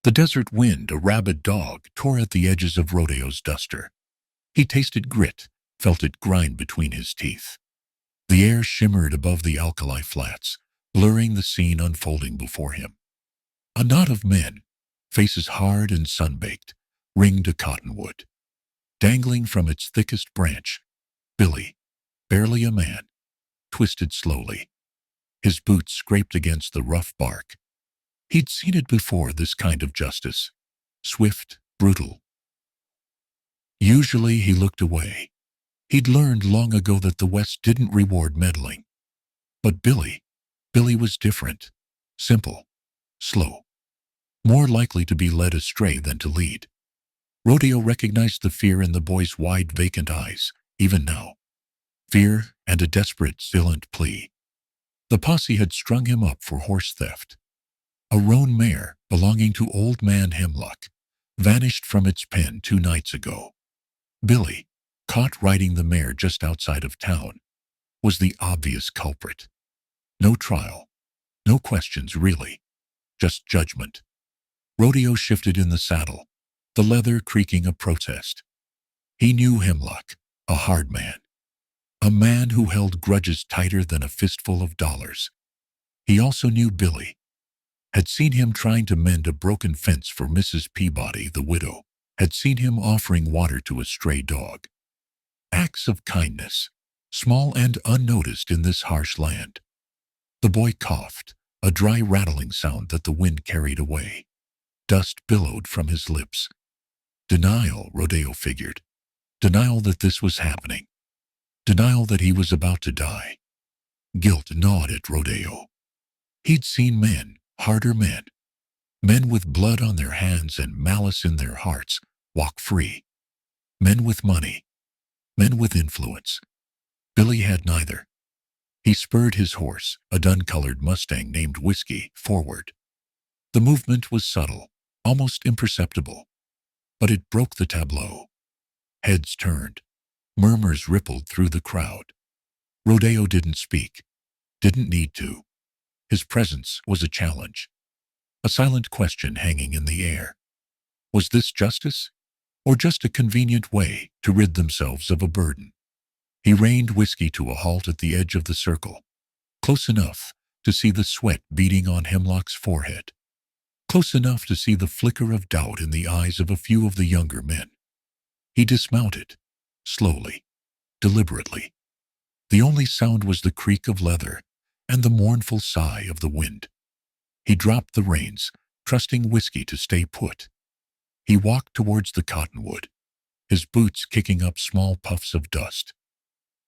The desert wind, a rabid dog, tore at the edges of Rodeo's duster. He tasted grit, felt it grind between his teeth. The air shimmered above the alkali flats, blurring the scene unfolding before him. A knot of men, faces hard and sun-baked, ringed a cottonwood. Dangling from its thickest branch, Billy, barely a man, twisted slowly. His boots scraped against the rough bark. He'd seen it before, this kind of justice. Swift, brutal. Usually he looked away. He'd learned long ago that the West didn't reward meddling. But Billy was different. Simple. Slow. More likely to be led astray than to lead. Rodeo recognized the fear in the boy's wide, vacant eyes, even now. Fear and a desperate, silent plea. The posse had strung him up for horse theft. A roan mare belonging to Old Man Hemlock vanished from its pen 2 nights ago. Billy, caught riding the mare just outside of town, was the obvious culprit. No trial, no questions really, just judgment. Rodeo shifted in the saddle, the leather creaking a protest. He knew Hemlock, a hard man. A man who held grudges tighter than a fistful of dollars. He also knew Billy. Had seen him trying to mend a broken fence for Mrs. Peabody, the widow. Had seen him offering water to a stray dog. Acts of kindness, small and unnoticed in this harsh land. The boy coughed, a dry rattling sound that the wind carried away. Dust billowed from his lips. Denial, Rodeo figured. Denial that this was happening. Denial that he was about to die. Guilt gnawed at Rodeo. He'd seen men, harder men, men with blood on their hands and malice in their hearts, walk free. Men with money, men with influence. Billy had neither. He spurred his horse, a dun-colored Mustang named Whiskey, forward. The movement was subtle, almost imperceptible, but it broke the tableau. Heads turned. Murmurs rippled through the crowd. Rodeo didn't speak, didn't need to. His presence was a challenge, a silent question hanging in the air. Was this justice, or just a convenient way to rid themselves of a burden? He reined Whiskey to a halt at the edge of the circle, close enough to see the sweat beading on Hemlock's forehead, close enough to see the flicker of doubt in the eyes of a few of the younger men. He dismounted, slowly, deliberately. The only sound was the creak of leather and the mournful sigh of the wind. He dropped the reins, trusting Whiskey to stay put. He walked towards the cottonwood, his boots kicking up small puffs of dust.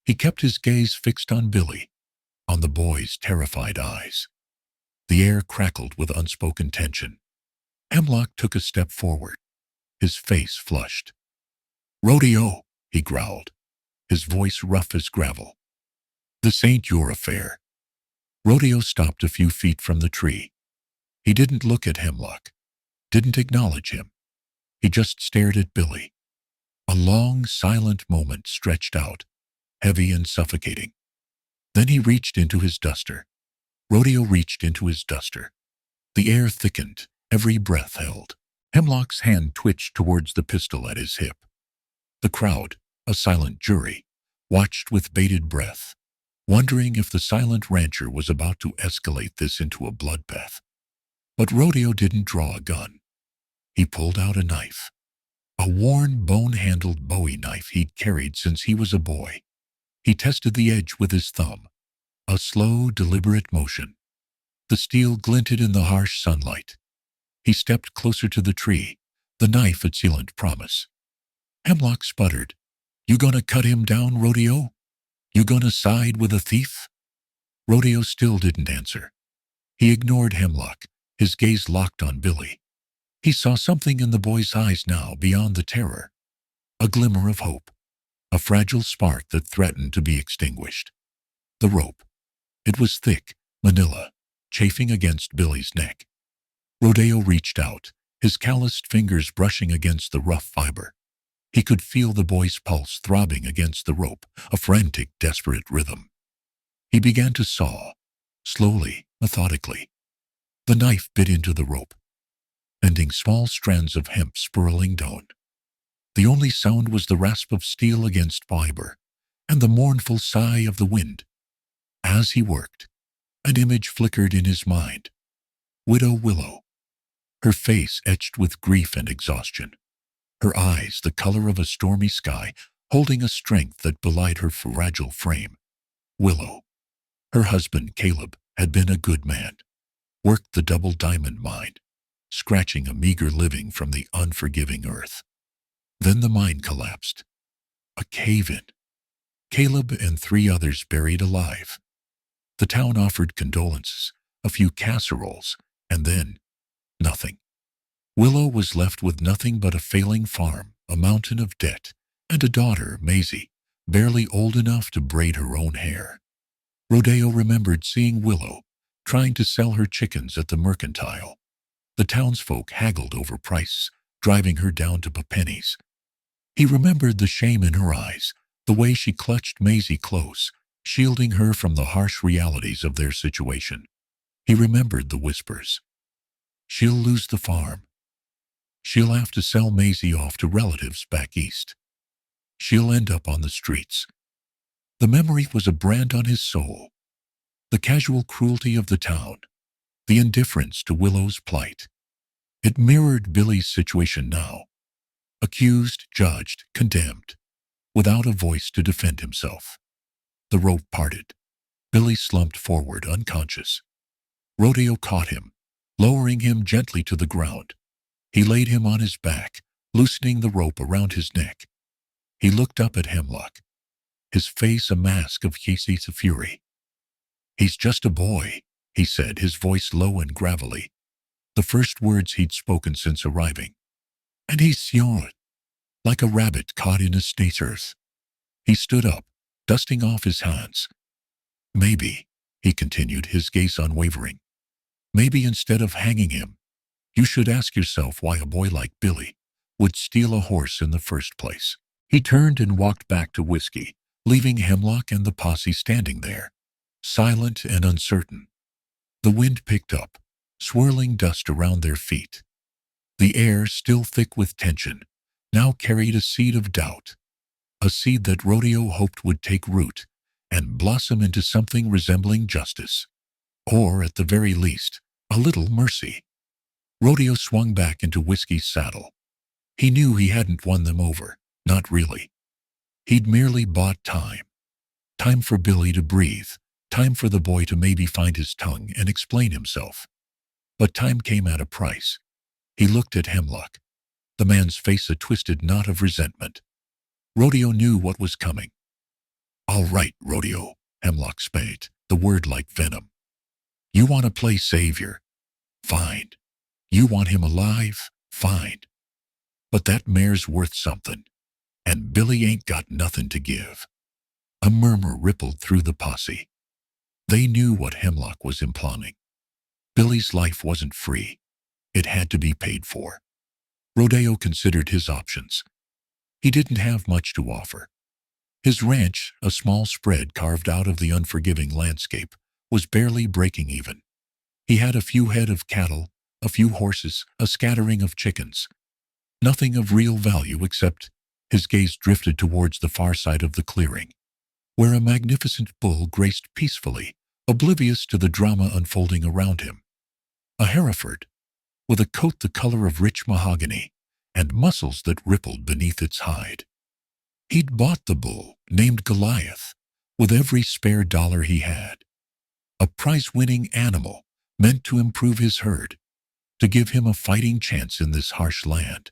He kept his gaze fixed on Billy, on the boy's terrified eyes. The air crackled with unspoken tension. Hemlock took a step forward, his face flushed. "Rodeo," he growled, his voice rough as gravel. "This ain't your affair." Rodeo stopped a few feet from the tree. He didn't look at Hemlock, didn't acknowledge him. He just stared at Billy. A long, silent moment stretched out, heavy and suffocating. Then he reached into his duster. Rodeo reached into his duster. The air thickened, every breath held. Hemlock's hand twitched towards the pistol at his hip. The crowd, a silent jury, watched with bated breath, wondering if the silent rancher was about to escalate this into a bloodbath. But Rodeo didn't draw a gun. He pulled out a knife. A worn, bone-handled Bowie knife he'd carried since he was a boy. He tested the edge with his thumb. A slow, deliberate motion. The steel glinted in the harsh sunlight. He stepped closer to the tree, the knife a sealant promise. Hemlock sputtered, "You gonna cut him down, Rodeo? You gonna side with a thief?" Rodeo still didn't answer. He ignored Hemlock, his gaze locked on Billy. He saw something in the boy's eyes now beyond the terror. A glimmer of hope. A fragile spark that threatened to be extinguished. The rope. It was thick, manila, chafing against Billy's neck. Rodeo reached out, his calloused fingers brushing against the rough fiber. He could feel the boy's pulse throbbing against the rope, a frantic, desperate rhythm. He began to saw, slowly, methodically. The knife bit into the rope. ending small strands of hemp spiraling down. The only sound was the rasp of steel against fiber and the mournful sigh of the wind. As he worked, an image flickered in his mind. Widow Willow, her face etched with grief and exhaustion, her eyes the color of a stormy sky, holding a strength that belied her fragile frame. Willow, her husband Caleb, had been a good man, worked the double diamond mine, scratching a meager living from the unforgiving earth. Then the mine collapsed. A cave-in. Caleb and 3 others buried alive. The town offered condolences, a few casseroles, and then nothing. Willow was left with nothing but a failing farm, a mountain of debt, and a daughter, Maisie, barely old enough to braid her own hair. Rodeo remembered seeing Willow trying to sell her chickens at the mercantile. The townsfolk haggled over prices, driving her down to pennies. He remembered the shame in her eyes, the way she clutched Maisie close, shielding her from the harsh realities of their situation. He remembered the whispers. She'll lose the farm. She'll have to sell Maisie off to relatives back east. She'll end up on the streets. The memory was a brand on his soul. The casual cruelty of the town, the indifference to Willow's plight. It mirrored Billy's situation now. Accused, judged, condemned, without a voice to defend himself. The rope parted. Billy slumped forward, unconscious. Rodeo caught him, lowering him gently to the ground. He laid him on his back, loosening the rope around his neck. He looked up at Hemlock, his face a mask of Casey's fury. "He's just a boy," he said, his voice low and gravelly, the first words he'd spoken since arriving. "And he's young, like a rabbit caught in a snake's earth." He stood up, dusting off his hands. "Maybe," he continued, his gaze unwavering, "maybe instead of hanging him, you should ask yourself why a boy like Billy would steal a horse in the first place." He turned and walked back to whiskey, leaving Hemlock and the posse standing there, silent and uncertain. The wind picked up, swirling dust around their feet. The air, still thick with tension, now carried a seed of doubt, a seed that Rodeo hoped would take root and blossom into something resembling justice, or at the very least, a little mercy. Rodeo swung back into Whiskey's saddle. He knew he hadn't won them over, not really. He'd merely bought time. Time for Billy to breathe, time for the boy to maybe find his tongue and explain himself. But time came at a price. He looked at Hemlock, the man's face a twisted knot of resentment. Rodeo knew what was coming. "All right, Rodeo," Hemlock spat, the word like venom. "You want to play savior? Fine. You want him alive? Fine. But that mare's worth something, and Billy ain't got nothing to give." A murmur rippled through the posse. They knew what Hemlock was implying. Billy's life wasn't free. It had to be paid for. Rodeo considered his options. He didn't have much to offer. His ranch, a small spread carved out of the unforgiving landscape, was barely breaking even. He had a few head of cattle, a few horses, a scattering of chickens. Nothing of real value except his gaze drifted towards the far side of the clearing, where a magnificent bull graced peacefully, oblivious to the drama unfolding around him. A Hereford, with a coat the color of rich mahogany and muscles that rippled beneath its hide. He'd bought the bull, named Goliath, with every spare dollar he had. A prize-winning animal meant to improve his herd, to give him a fighting chance in this harsh land.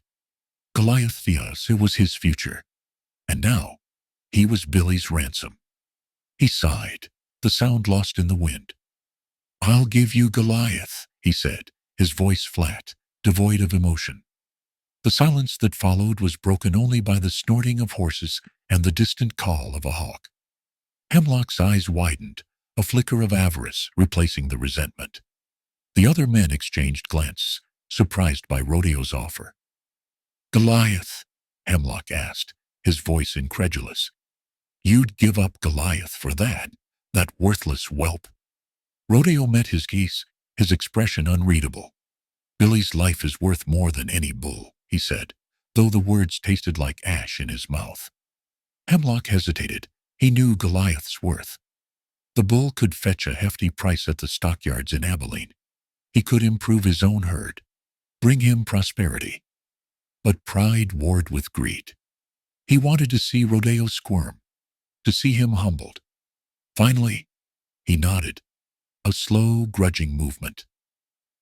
Goliath, yes, it was his future. And now, he was Billy's ransom. He sighed, the sound lost in the wind. "I'll give you Goliath," he said, his voice flat, devoid of emotion. The silence that followed was broken only by the snorting of horses and the distant call of a hawk. Hemlock's eyes widened, a flicker of avarice replacing the resentment. The other men exchanged glances, surprised by Rodeo's offer. "Goliath?" Hemlock asked, his voice incredulous. "You'd give up Goliath for that worthless whelp?" Rodeo met his gaze, his expression unreadable. Billy's life is worth more than any bull, he said, though the words tasted like ash in his mouth. Hemlock hesitated. He knew Goliath's worth. The bull could fetch a hefty price at the stockyards in Abilene. He could improve his own herd, bring him prosperity. But pride warred with greed. He wanted to see Rodeo squirm, to see him humbled. Finally, he nodded, a slow, grudging movement.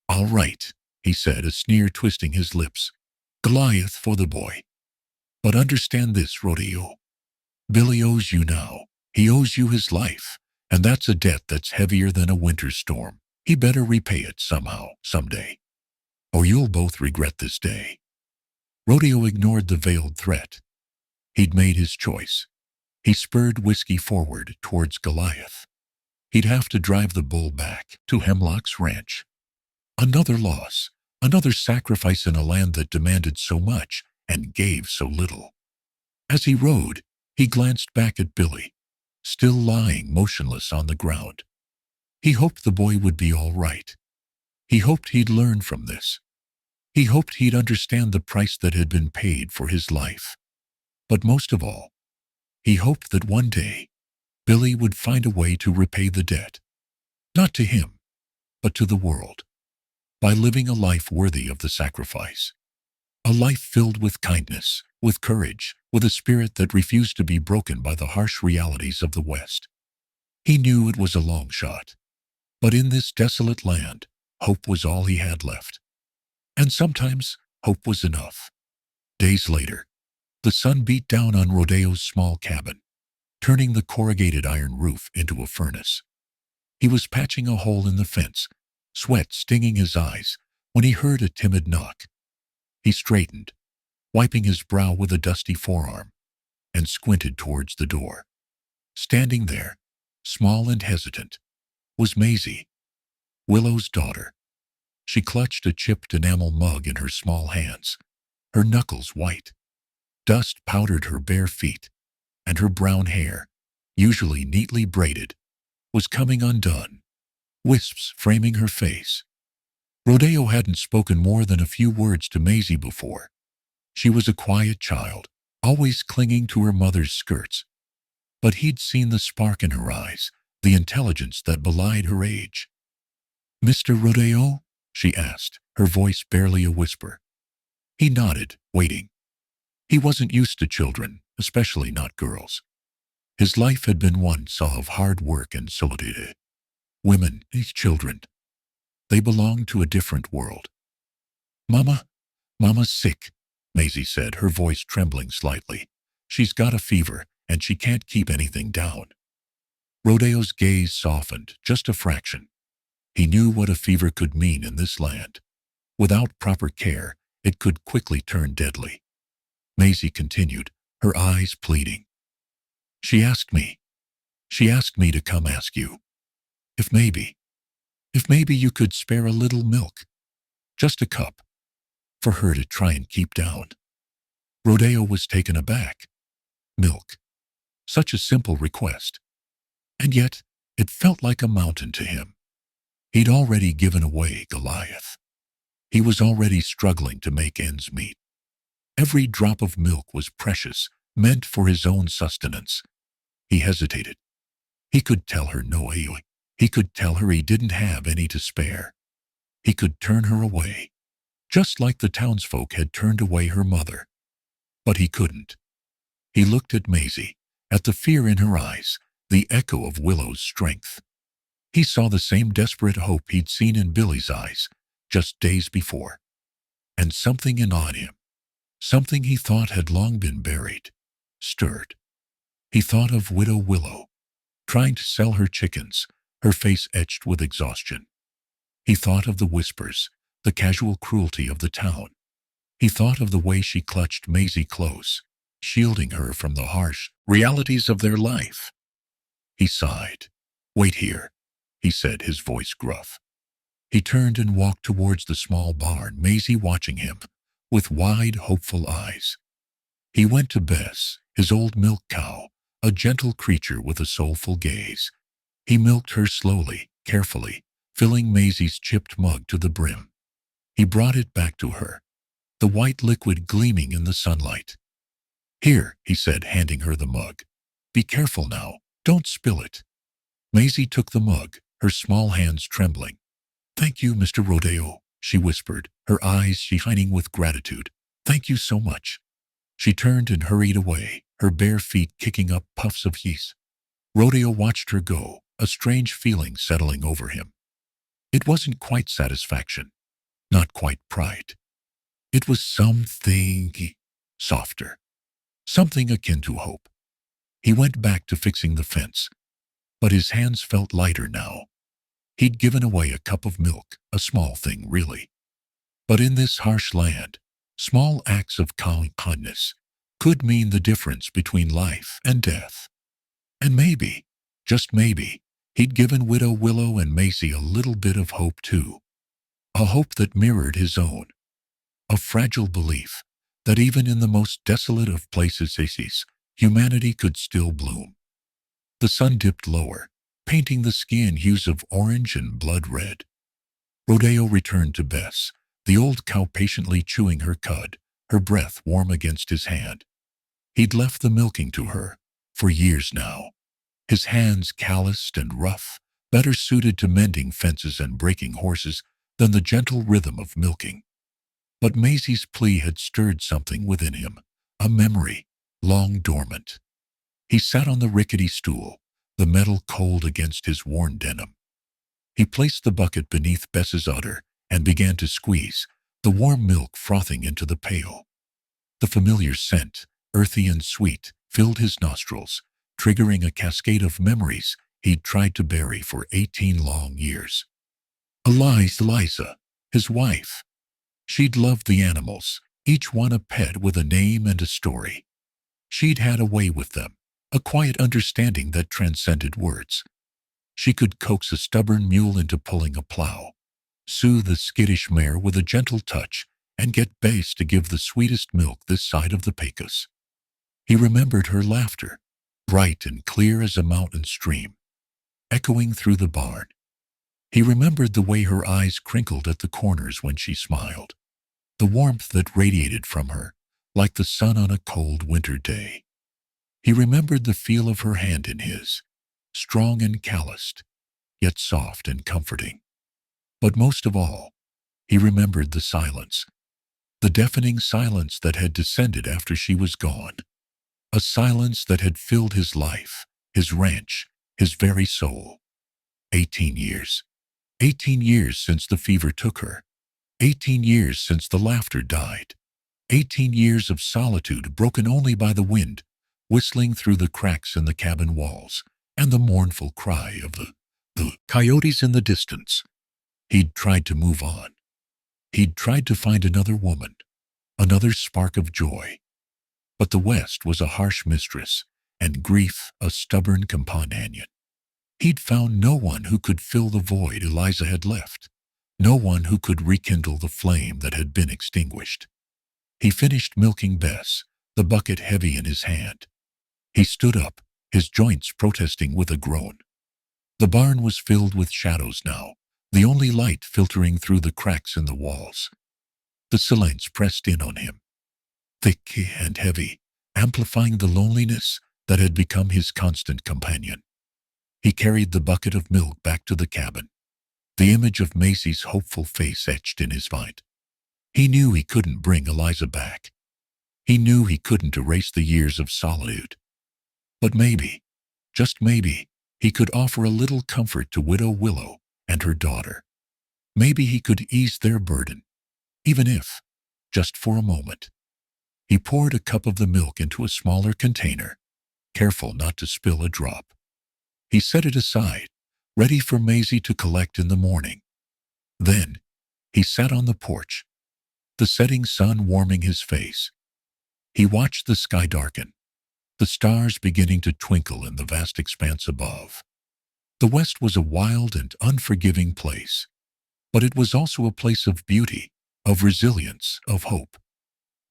"All right," he said, a sneer twisting his lips. "Goliath for the boy. But understand this, Rodeo. Billy owes you now. He owes you his life, and that's a debt that's heavier than a winter storm. He better repay it somehow, someday, or you'll both regret this day." Rodeo ignored the veiled threat. He'd made his choice. He spurred Whiskey forward towards Goliath. He'd have to drive the bull back to Hemlock's ranch. Another loss, another sacrifice in a land that demanded so much and gave so little. As he rode, he glanced back at Billy, still lying motionless on the ground. He hoped the boy would be all right. He hoped he'd learn from this. He hoped he'd understand the price that had been paid for his life. But most of all, he hoped that one day, Billy would find a way to repay the debt. Not to him, but to the world. By living a life worthy of the sacrifice. A life filled with kindness, with courage, with a spirit that refused to be broken by the harsh realities of the West. He knew it was a long shot. But in this desolate land, hope was all he had left. And sometimes, hope was enough. Days later, the sun beat down on Rodeo's small cabin, turning the corrugated iron roof into a furnace. He was patching a hole in the fence, sweat stinging his eyes, when he heard a timid knock. He straightened, wiping his brow with a dusty forearm, and squinted towards the door. Standing there, small and hesitant, was Maisie, Willow's daughter. She clutched a chipped enamel mug in her small hands, her knuckles white. Dust powdered her bare feet, and her brown hair, usually neatly braided, was coming undone, wisps framing her face. Rodeo hadn't spoken more than a few words to Maisie before. She was a quiet child, always clinging to her mother's skirts. But he'd seen the spark in her eyes, the intelligence that belied her age. "Mr. Rodeo?" she asked, her voice barely a whisper. He nodded, waiting. He wasn't used to children, especially not girls. His life had been one of hard work and solitude. Women, these children, they belonged to a different world. Mama's sick," Maisie said, her voice trembling slightly. "She's got a fever, and she can't keep anything down." Rodeo's gaze softened, just a fraction. He knew what a fever could mean in this land. Without proper care, it could quickly turn deadly. Maisie continued, her eyes pleading. She asked me to come ask you if maybe you could spare a little milk, just a cup, for her to try and keep down." Rodeo was taken aback. Milk. Such a simple request. And yet, it felt like a mountain to him. He'd already given away Goliath. He was already struggling to make ends meet. Every drop of milk was precious, meant for his own sustenance. He hesitated. He could tell her no. He could tell her he didn't have any to spare. He could turn her away, just like the townsfolk had turned away her mother. But he couldn't. He looked at Maisie, at the fear in her eyes, the echo of Willow's strength. He saw the same desperate hope he'd seen in Billy's eyes just days before. And something gnawed him, something he thought had long been buried, stirred. He thought of Widow Willow, trying to sell her chickens, her face etched with exhaustion. He thought of the whispers, the casual cruelty of the town. He thought of the way she clutched Maisie close, shielding her from the harsh realities of their life. He sighed. "Wait here," he said, his voice gruff. He turned and walked towards the small barn, Maisie watching him, with wide, hopeful eyes. He went to Bess, his old milk cow, a gentle creature with a soulful gaze. He milked her slowly, carefully, filling Maisie's chipped mug to the brim. He brought it back to her, the white liquid gleaming in the sunlight. "Here," he said, handing her the mug. "Be careful now. Don't spill it." Maisie took the mug, her small hands trembling. "Thank you, Mr. Rodeo," she whispered, her eyes shining with gratitude. "Thank you so much." She turned and hurried away, her bare feet kicking up puffs of yeast. Rodeo watched her go, a strange feeling settling over him. It wasn't quite satisfaction, not quite pride. It was something softer, something akin to hope. He went back to fixing the fence, but his hands felt lighter now. He'd given away a cup of milk, a small thing really. But in this harsh land, small acts of kindness could mean the difference between life and death. And maybe, just maybe, he'd given Willow and Maisie a little bit of hope too. A hope that mirrored his own. A fragile belief that even in the most desolate of places, humanity could still bloom. The sun dipped lower, painting the skin hues of orange and blood red. Rodeo returned to Bess, the old cow patiently chewing her cud, her breath warm against his hand. He'd left the milking to her, for years now. His hands calloused and rough, better suited to mending fences and breaking horses than the gentle rhythm of milking. But Maisie's plea had stirred something within him, a memory, long dormant. He sat on the rickety stool, the metal cold against his worn denim. He placed the bucket beneath Bess's udder and began to squeeze, the warm milk frothing into the pail. The familiar scent, earthy and sweet, filled his nostrils, triggering a cascade of memories he'd tried to bury for 18 long years. Eliza, his wife. She'd loved the animals, each one a pet with a name and a story. She'd had a way with them, a quiet understanding that transcended words. She could coax a stubborn mule into pulling a plow, soothe a skittish mare with a gentle touch, and get Bess to give the sweetest milk this side of the Pecos. He remembered her laughter, bright and clear as a mountain stream, echoing through the barn. He remembered the way her eyes crinkled at the corners when she smiled, the warmth that radiated from her, like the sun on a cold winter day. He remembered the feel of her hand in his, strong and calloused, yet soft and comforting. But most of all, he remembered the silence, the deafening silence that had descended after she was gone. A silence that had filled his life, his ranch, his very soul. 18 years. 18 years since the fever took her. 18 years since the laughter died. 18 years of solitude broken only by the wind, whistling through the cracks in the cabin walls, and the mournful cry of the coyotes in the distance. He'd tried to move on. He'd tried to find another woman, another spark of joy. But the West was a harsh mistress, and grief a stubborn companion. He'd found no one who could fill the void Eliza had left, no one who could rekindle the flame that had been extinguished. He finished milking Bess, the bucket heavy in his hand. He stood up, his joints protesting with a groan. The barn was filled with shadows now, the only light filtering through the cracks in the walls. The silence pressed in on him, thick and heavy, amplifying the loneliness that had become his constant companion. He carried the bucket of milk back to the cabin, the image of Maisie's hopeful face etched in his mind. He knew he couldn't bring Eliza back. He knew he couldn't erase the years of solitude. But maybe, just maybe, he could offer a little comfort to Widow Willow and her daughter. Maybe he could ease their burden, even if, just for a moment. He poured a cup of the milk into a smaller container, careful not to spill a drop. He set it aside, ready for Maisie to collect in the morning. Then, he sat on the porch, the setting sun warming his face. He watched the sky darken, the stars beginning to twinkle in the vast expanse above. The West was a wild and unforgiving place, but it was also a place of beauty, of resilience, of hope.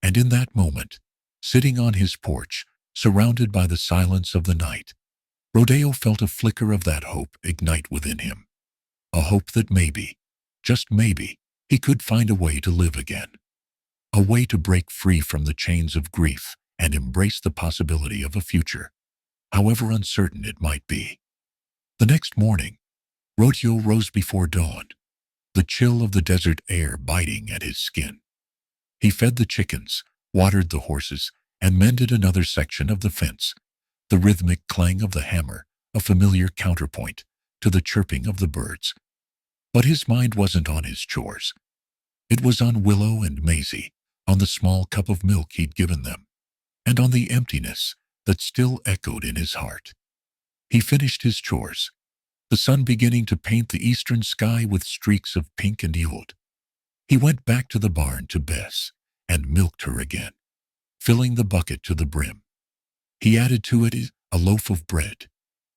And in that moment, sitting on his porch, surrounded by the silence of the night, Rodeo felt a flicker of that hope ignite within him. A hope that maybe, just maybe, He could find a way to live again, a way to break free from the chains of grief and embrace the possibility of a future, however uncertain it might be. The next morning, Rodeo rose before dawn, the chill of the desert air biting at his skin. He fed the chickens, watered the horses, and mended another section of the fence, the rhythmic clang of the hammer, a familiar counterpoint to the chirping of the birds. But his mind wasn't on his chores. It was on Willow and Maisie, on the small cup of milk he'd given them, and on the emptiness that still echoed in his heart. He finished his chores, the sun beginning to paint the eastern sky with streaks of pink and emerald. He went back to the barn to Bess and milked her again, filling the bucket to the brim. He added to it a loaf of bread,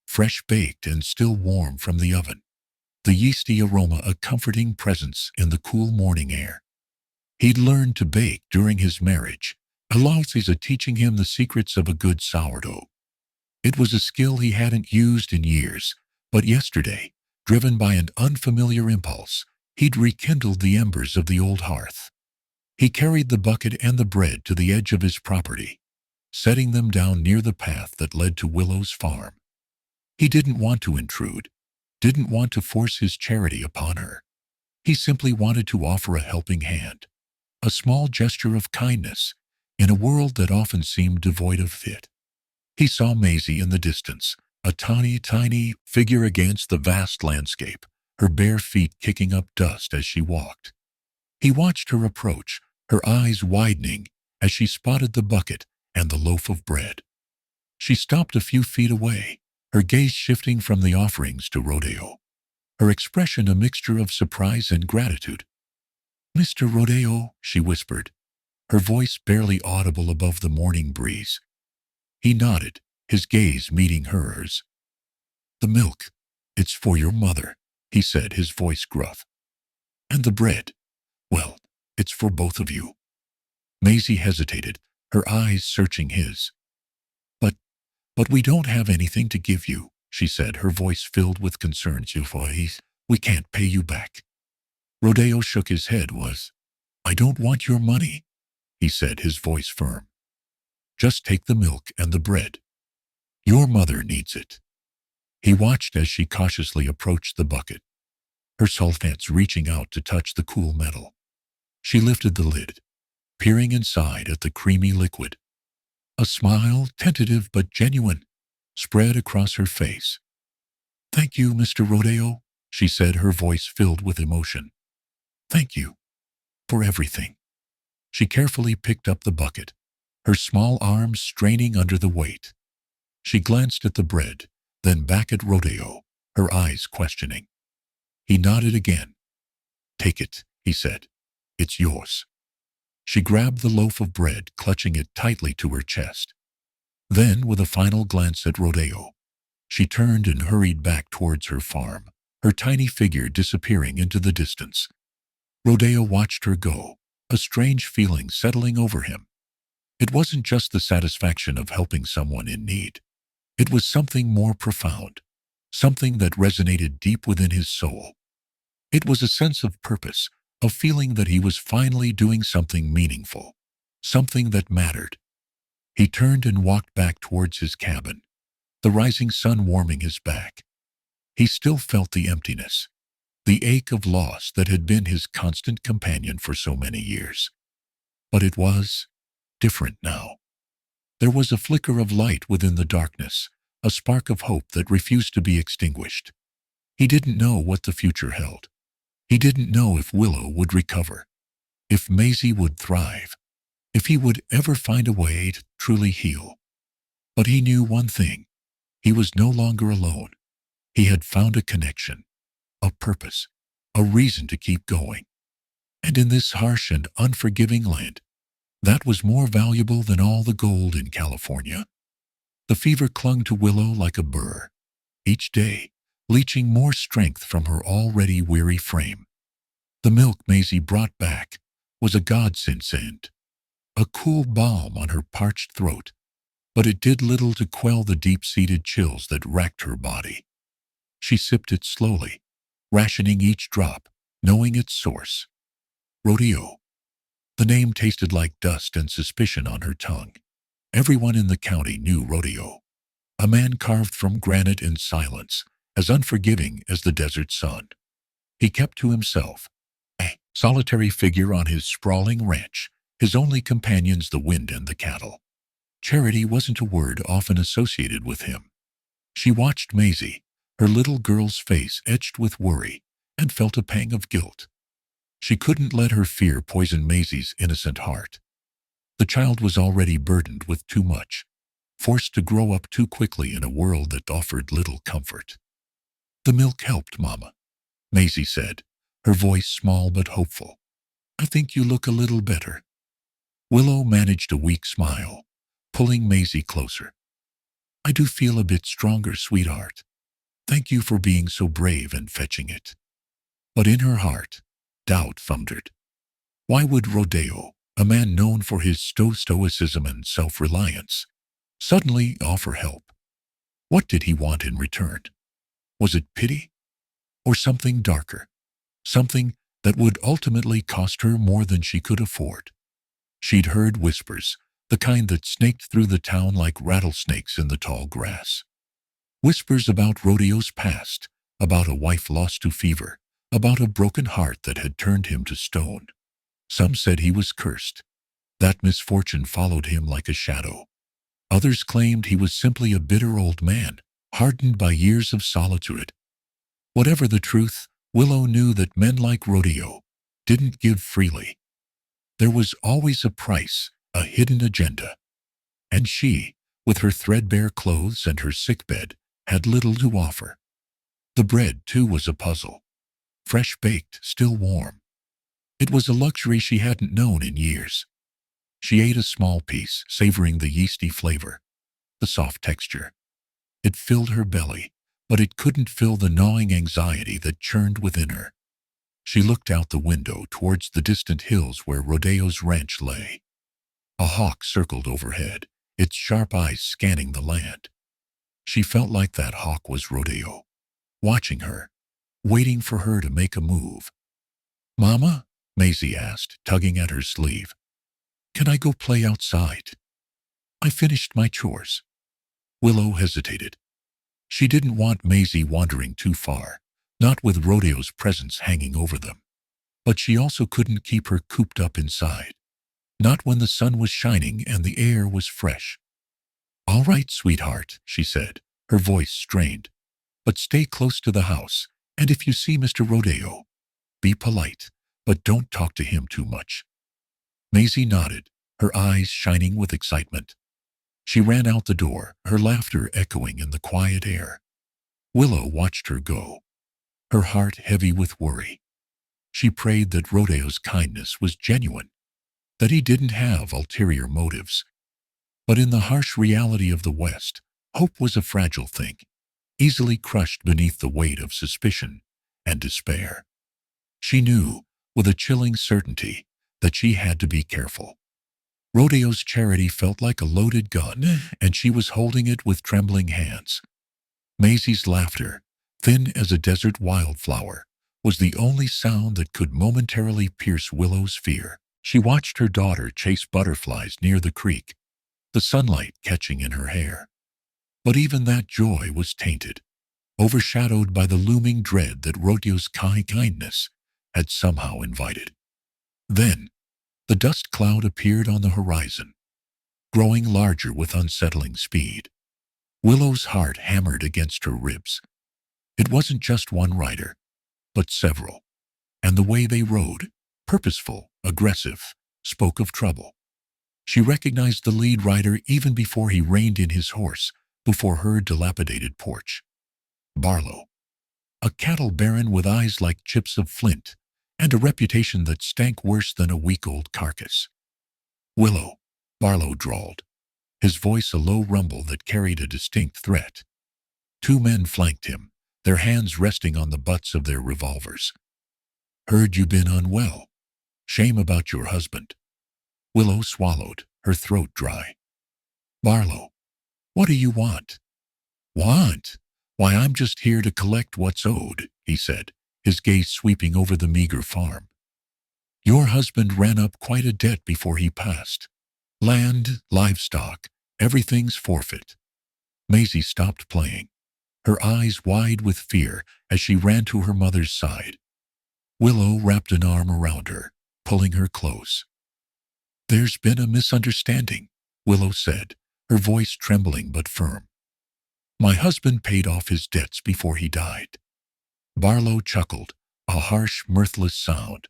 fresh baked and still warm from the oven, the yeasty aroma a comforting presence in the cool morning air. He'd learned to bake during his marriage, Goliath teaching him the secrets of a good sourdough. It was a skill he hadn't used in years, but yesterday, driven by an unfamiliar impulse, he'd rekindled the embers of the old hearth. He carried the bucket and the bread to the edge of his property, setting them down near the path that led to Willow's farm. He didn't want to intrude, didn't want to force his charity upon her. He simply wanted to offer a helping hand, a small gesture of kindness in a world that often seemed devoid of it. He saw Maisie in the distance, a tiny figure against the vast landscape, her bare feet kicking up dust as she walked. He watched her approach, her eyes widening as she spotted the bucket and the loaf of bread. She stopped a few feet away, her gaze shifting from the offerings to Rodeo, her expression a mixture of surprise and gratitude. "Mr. Rodeo," she whispered, her voice barely audible above the morning breeze. He nodded, his gaze meeting hers. "The milk, it's for your mother," he said, his voice gruff. "And the bread, well, it's for both of you." Maisie hesitated, her eyes searching his. But we don't have anything to give you," she said, her voice filled with concern. "We can't pay you back." Rodeo shook his head. "I don't want your money," he said, his voice firm. "Just take the milk and the bread. Your mother needs it." He watched as she cautiously approached the bucket, her soft hands reaching out to touch the cool metal. She lifted the lid, peering inside at the creamy liquid. A smile, tentative but genuine, spread across her face. "Thank you, Mr. Rodeo," she said, her voice filled with emotion. "Thank you for everything." She carefully picked up the bucket, her small arms straining under the weight. She glanced at the bread, then back at Rodeo, her eyes questioning. He nodded again. "Take it," he said. "It's yours." She grabbed the loaf of bread, clutching it tightly to her chest. Then, with a final glance at Rodeo, she turned and hurried back towards her farm, her tiny figure disappearing into the distance. Rodeo watched her go, a strange feeling settling over him. It wasn't just the satisfaction of helping someone in need. It was something more profound, something that resonated deep within his soul. It was a sense of purpose, a feeling that he was finally doing something meaningful, something that mattered. He turned and walked back towards his cabin, the rising sun warming his back. He still felt the emptiness, the ache of loss that had been his constant companion for so many years. But it was different now. There was a flicker of light within the darkness, a spark of hope that refused to be extinguished. He didn't know what the future held. He didn't know if Willow would recover, if Maisie would thrive, if he would ever find a way to truly heal. But he knew one thing. He was no longer alone. He had found a connection, a purpose, a reason to keep going. And in this harsh and unforgiving land, that was more valuable than all the gold in California. The fever clung to Willow like a burr, each day leaching more strength from her already weary frame. The milk Maisie brought back was a godsend, a cool balm on her parched throat, but it did little to quell the deep-seated chills that racked her body. She sipped it slowly, rationing each drop, knowing its source. Rodeo. The name tasted like dust and suspicion on her tongue. Everyone in the county knew Rodeo, a man carved from granite and silence, as unforgiving as the desert sun. He kept to himself, a solitary figure on his sprawling ranch, his only companions the wind and the cattle. Charity wasn't a word often associated with him. She watched Maisie, her little girl's face etched with worry, and felt a pang of guilt. She couldn't let her fear poison Maisie's innocent heart. The child was already burdened with too much, forced to grow up too quickly in a world that offered little comfort. "The milk helped, Mama," Maisie said, her voice small but hopeful. "I think you look a little better." Willow managed a weak smile, pulling Maisie closer. "I do feel a bit stronger, sweetheart. Thank you for being so brave and fetching it." But in her heart, doubt thundered. Why would Rodeo, a man known for his stoicism and self-reliance, suddenly offer help? What did he want in return? Was it pity? Or something darker? Something that would ultimately cost her more than she could afford? She'd heard whispers, the kind that snaked through the town like rattlesnakes in the tall grass. Whispers about Rodeo's past, about a wife lost to fever, about a broken heart that had turned him to stone. Some said he was cursed, that misfortune followed him like a shadow. Others claimed he was simply a bitter old man, hardened by years of solitude. Whatever the truth, Willow knew that men like Rodeo didn't give freely. There was always a price, a hidden agenda. And she, with her threadbare clothes and her sickbed, had little to offer. The bread, too, was a puzzle. Fresh baked, still warm. It was a luxury she hadn't known in years. She ate a small piece, savoring the yeasty flavor, the soft texture. It filled her belly, but it couldn't fill the gnawing anxiety that churned within her. She looked out the window towards the distant hills where Rodeo's ranch lay. A hawk circled overhead, its sharp eyes scanning the land. She felt like that hawk was Rodeo, watching her, waiting for her to make a move. "Mama?" Maisie asked, tugging at her sleeve. "Can I go play outside? I finished my chores." Willow hesitated. She didn't want Maisie wandering too far, not with Rodeo's presence hanging over them. But she also couldn't keep her cooped up inside, not when the sun was shining and the air was fresh. "All right, sweetheart," she said, her voice strained. "But stay close to the house, and if you see Mr. Rodeo, be polite, but don't talk to him too much." Maisie nodded, her eyes shining with excitement. She ran out the door, her laughter echoing in the quiet air. Willow watched her go, her heart heavy with worry. She prayed that Rodeo's kindness was genuine, that he didn't have ulterior motives. But in the harsh reality of the West, hope was a fragile thing, easily crushed beneath the weight of suspicion and despair. She knew, with a chilling certainty, that she had to be careful. Rodeo's charity felt like a loaded gun, and she was holding it with trembling hands. Maisie's laughter, thin as a desert wildflower, was the only sound that could momentarily pierce Willow's fear. She watched her daughter chase butterflies near the creek, the sunlight catching in her hair. But even that joy was tainted, overshadowed by the looming dread that Rodeo's kindness had somehow invited. Then, the dust cloud appeared on the horizon, growing larger with unsettling speed. Willow's heart hammered against her ribs. It wasn't just one rider, but several, and the way they rode, purposeful, aggressive, spoke of trouble. She recognized the lead rider even before he reined in his horse, before her dilapidated porch. Barlow, a cattle baron with eyes like chips of flint, and a reputation that stank worse than a week-old carcass. "Willow," Barlow drawled, his voice a low rumble that carried a distinct threat. Two men flanked him, their hands resting on the butts of their revolvers. "Heard you been unwell. Shame about your husband." Willow swallowed, her throat dry. "Barlow, what do you want?" "Want? Why, I'm just here to collect what's owed," he said, his gaze sweeping over the meager farm. Your husband ran up quite a debt before he passed. Land, livestock, everything's forfeit." Maisie stopped playing, her eyes wide with fear as she ran to her mother's side. Willow wrapped an arm around her, pulling her close. "There's been a misunderstanding," Willow said, her voice trembling but firm. "My husband paid off his debts before he died." Barlow chuckled, a harsh, mirthless sound.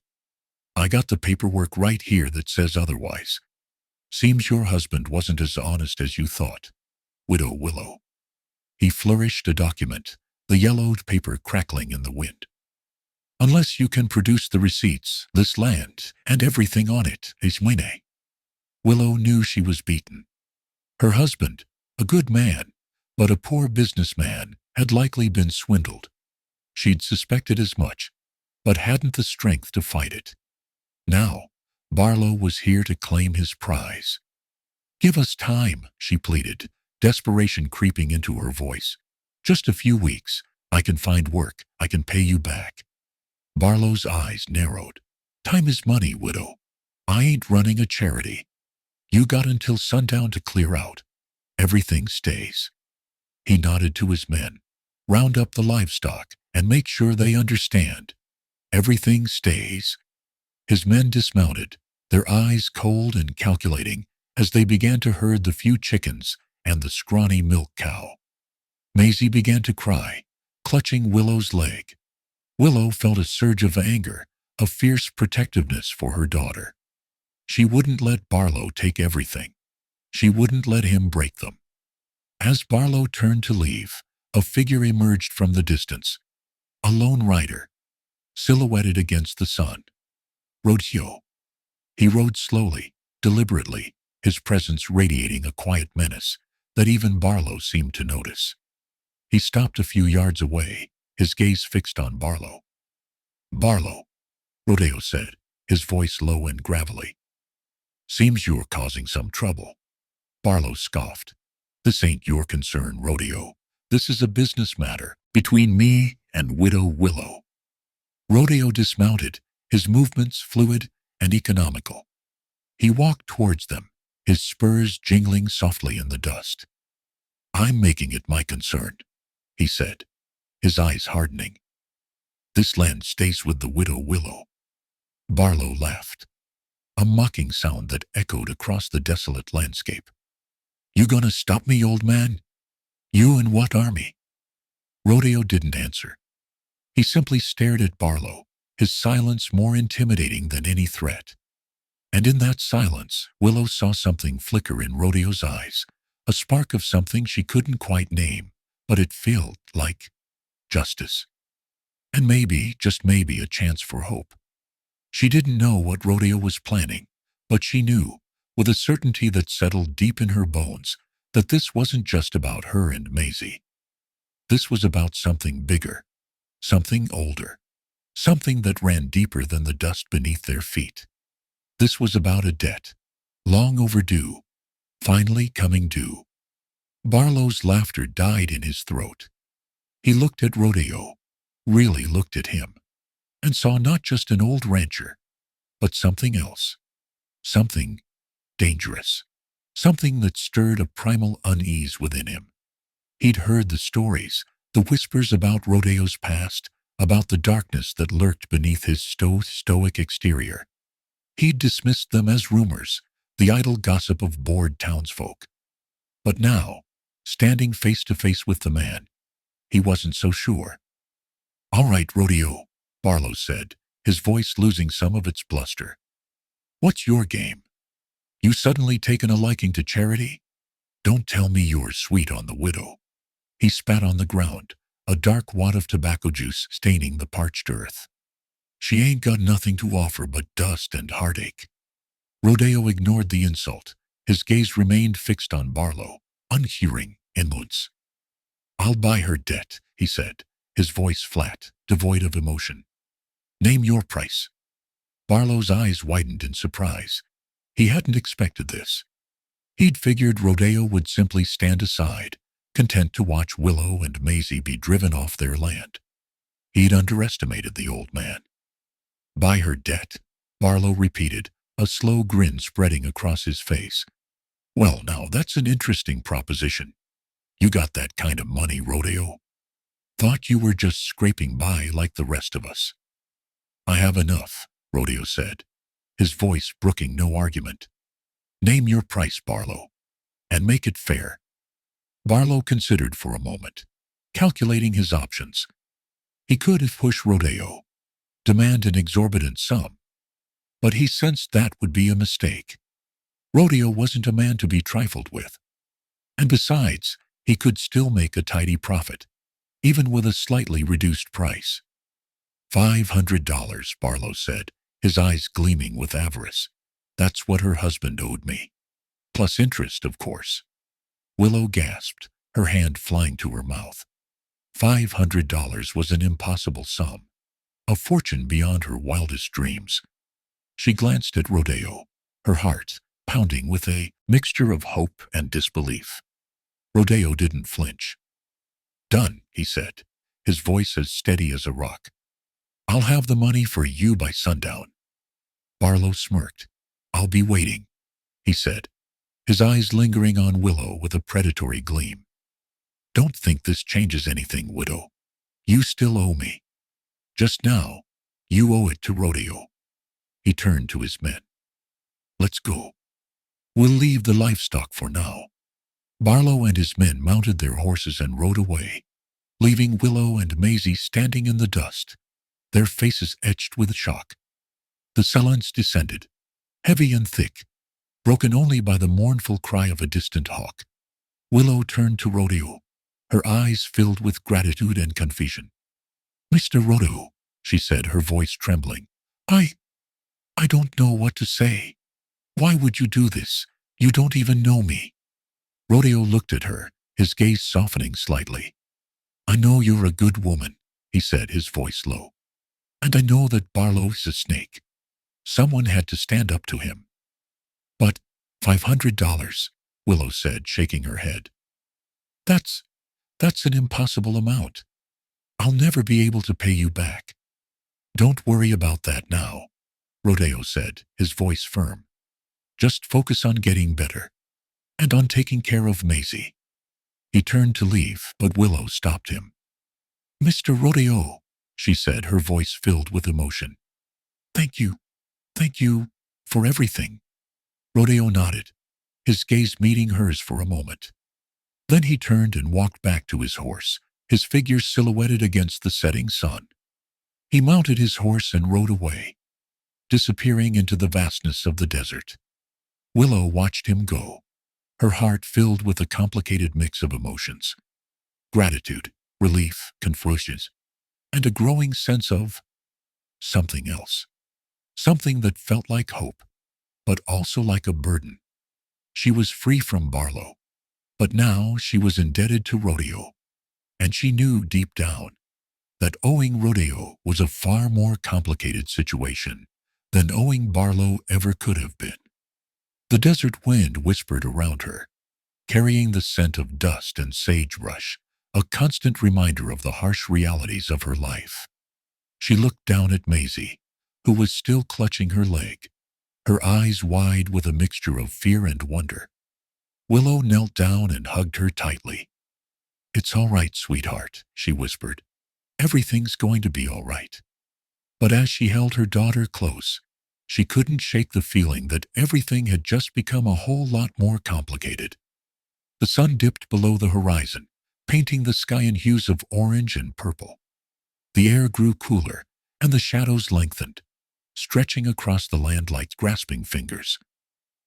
"I got the paperwork right here that says otherwise. Seems your husband wasn't as honest as you thought, Widow Willow." He flourished a document, the yellowed paper crackling in the wind. "Unless you can produce the receipts, this land, and everything on it is mine." Willow knew she was beaten. Her husband, a good man, but a poor businessman, had likely been swindled. She'd suspected as much, but hadn't the strength to fight it. Now, Barlow was here to claim his prize. "Give us time," she pleaded, desperation creeping into her voice. "Just a few weeks. I can find work. I can pay you back." Barlow's eyes narrowed. "Time is money, widow. I ain't running a charity. You got until sundown to clear out. Everything stays." He nodded to his men. "Round up the livestock and make sure they understand. Everything stays." His men dismounted, their eyes cold and calculating as they began to herd the few chickens and the scrawny milk cow. Maisie began to cry, clutching Willow's leg. Willow felt a surge of anger, a fierce protectiveness for her daughter. She wouldn't let Barlow take everything. She wouldn't let him break them. As Barlow turned to leave, a figure emerged from the distance. A lone rider, silhouetted against the sun. Rodeo. He rode slowly, deliberately, his presence radiating a quiet menace that even Barlow seemed to notice. He stopped a few yards away, his gaze fixed on Barlow. "Barlow," Rodeo said, his voice low and gravelly. "Seems you're causing some trouble." Barlow scoffed. "This ain't your concern, Rodeo. This is a business matter between me and Widow Willow." Rodeo dismounted, his movements fluid and economical. He walked towards them, his spurs jingling softly in the dust. "I'm making it my concern," he said, his eyes hardening. "This land stays with the Widow Willow." Barlow laughed, a mocking sound that echoed across the desolate landscape. "You gonna stop me, old man? You and what army?" Rodeo didn't answer. He simply stared at Barlow, his silence more intimidating than any threat. And in that silence, Willow saw something flicker in Rodeo's eyes, a spark of something she couldn't quite name, but it felt like justice. And maybe, just maybe, a chance for hope. She didn't know what Rodeo was planning, but she knew, with a certainty that settled deep in her bones, that this wasn't just about her and Maisie. This was about something bigger, something older, something that ran deeper than the dust beneath their feet. This was about a debt, long overdue, finally coming due. Barlow's laughter died in his throat. He looked at Rodeo, really looked at him, and saw not just an old rancher, but something else, something dangerous, something that stirred a primal unease within him. He'd heard the stories, the whispers about Rodeo's past, about the darkness that lurked beneath his stoic exterior. He'd dismissed them as rumors, the idle gossip of bored townsfolk. But now, standing face to face with the man, he wasn't so sure. "All right, Rodeo," Barlow said, his voice losing some of its bluster. "What's your game? You suddenly taken a liking to charity? Don't tell me you're sweet on the widow." He spat on the ground, a dark wad of tobacco juice staining the parched earth. "She ain't got nothing to offer but dust and heartache." Rodeo ignored the insult. His gaze remained fixed on Barlow, unhearing, inwards. "I'll buy her debt," he said, his voice flat, devoid of emotion. "Name your price." Barlow's eyes widened in surprise. He hadn't expected this. He'd figured Rodeo would simply stand aside, content to watch Willow and Maisie be driven off their land. He'd underestimated the old man. "Buy her debt?" Barlow repeated, a slow grin spreading across his face. Well, now that's an interesting proposition. You got that kind of money, Rodeo? Thought you were just scraping by like the rest of us. I have enough, Rodeo said, his voice brooking no argument. Name your price, Barlow, and make it fair. Barlow considered for a moment, calculating his options. He could have pushed Rodeo, demand an exorbitant sum, but he sensed that would be a mistake. Rodeo wasn't a man to be trifled with. And besides, he could still make a tidy profit, even with a slightly reduced price. $500, Barlow said, his eyes gleaming with avarice. That's what her husband owed me. Plus interest, of course. Willow gasped, her hand flying to her mouth. $500 was an impossible sum, a fortune beyond her wildest dreams. She glanced at Rodeo, her heart pounding with a mixture of hope and disbelief. Rodeo didn't flinch. Done, he said, his voice as steady as a rock. I'll have the money for you by sundown. Barlow smirked. I'll be waiting, he said, his eyes lingering on Willow with a predatory gleam. Don't think this changes anything, widow. You still owe me. Just now, you owe it to Rodeo. He turned to his men. Let's go. We'll leave the livestock for now. Barlow and his men mounted their horses and rode away, leaving Willow and Maisie standing in the dust, their faces etched with shock. The silence descended, heavy and thick, broken only by the mournful cry of a distant hawk. Willow turned to Rodeo, her eyes filled with gratitude and confusion. Mr. Rodeo, she said, her voice trembling, I don't know what to say. Why would you do this? You don't even know me. Rodeo looked at her, his gaze softening slightly. I know you're a good woman, he said, his voice low. And I know that Barlow is a snake. Someone had to stand up to him. But $500, Willow said, shaking her head. That's an impossible amount. I'll never be able to pay you back. Don't worry about that now, Rodeo said, his voice firm. Just focus on getting better, and on taking care of Maisie. He turned to leave, but Willow stopped him. Mr. Rodeo, she said, her voice filled with emotion. Thank you for everything. Rodeo nodded, his gaze meeting hers for a moment. Then he turned and walked back to his horse, his figure silhouetted against the setting sun. He mounted his horse and rode away, disappearing into the vastness of the desert. Willow watched him go, her heart filled with a complicated mix of emotions. Gratitude, relief, confusion, and a growing sense of something else. Something that felt like hope, but also like a burden. She was free from Barlow, but now she was indebted to Rodeo, and she knew deep down that owing Rodeo was a far more complicated situation than owing Barlow ever could have been. The desert wind whispered around her, carrying the scent of dust and sagebrush, a constant reminder of the harsh realities of her life. She looked down at Maisie, who was still clutching her leg, her eyes wide with a mixture of fear and wonder. Willow knelt down and hugged her tightly. It's all right, sweetheart, she whispered. Everything's going to be all right. But as she held her daughter close, she couldn't shake the feeling that everything had just become a whole lot more complicated. The sun dipped below the horizon, painting the sky in hues of orange and purple. The air grew cooler, and the shadows lengthened, stretching across the land like grasping fingers.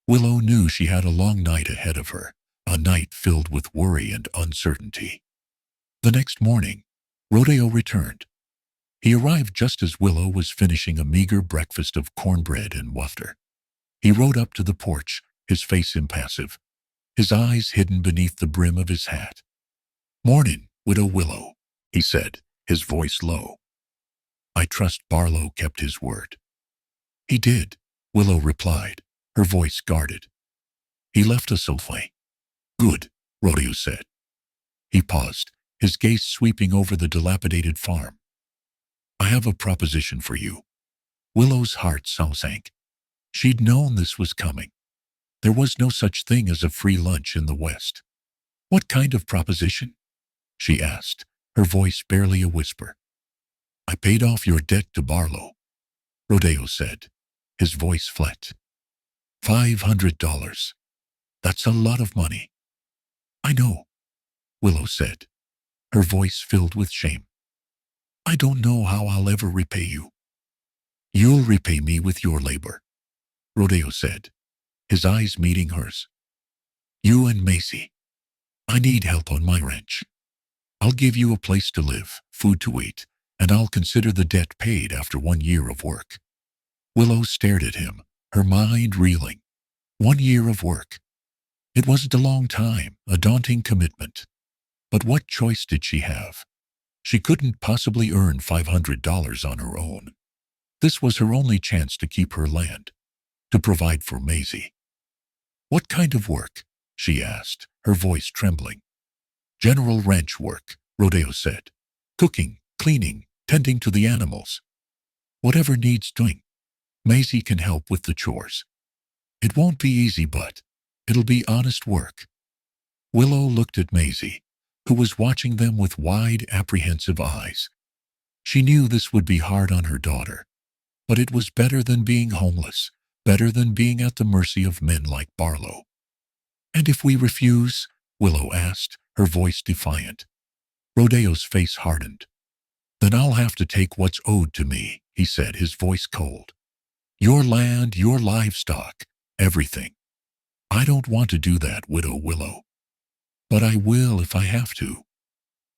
Willow knew she had a long night ahead of her, a night filled with worry and uncertainty. The next morning, Rodeo returned. He arrived just as Willow was finishing a meager breakfast of cornbread and water. He rode up to the porch, his face impassive, his eyes hidden beneath the brim of his hat. Morning, Widow Willow, he said, his voice low. I trust Barlow kept his word. He did, Willow replied, her voice guarded. He left us safely. Good, Rodeo said. He paused, his gaze sweeping over the dilapidated farm. I have a proposition for you. Willow's heart sank. She'd known this was coming. There was no such thing as a free lunch in the West. "What kind of proposition?" she asked, her voice barely a whisper. "I paid off your debt to Barlow," Rodeo said, his voice flat. $500. That's a lot of money." "I know," Willow said, her voice filled with shame. "I don't know how I'll ever repay you." "You'll repay me with your labor," Rodeo said, his eyes meeting hers. "You and Maisie. I need help on my ranch. I'll give you a place to live, food to eat, and I'll consider the debt paid after 1 year of work." Willow stared at him, her mind reeling. 1 year of work. It wasn't a long time, a daunting commitment. But what choice did she have? She couldn't possibly earn $500 on her own. This was her only chance to keep her land, to provide for Maisie. "What kind of work?" she asked, her voice trembling. "General ranch work," Rodeo said. "Cooking, cleaning, tending to the animals. Whatever needs doing. Maisie can help with the chores. It won't be easy, but it'll be honest work." Willow looked at Maisie, who was watching them with wide, apprehensive eyes. She knew this would be hard on her daughter, but it was better than being homeless, better than being at the mercy of men like Barlow. "And if we refuse?" Willow asked, her voice defiant. Rodeo's face hardened. "Then I'll have to take what's owed to me," he said, his voice cold. "Your land, your livestock, everything. I don't want to do that, Widow Willow. But I will if I have to."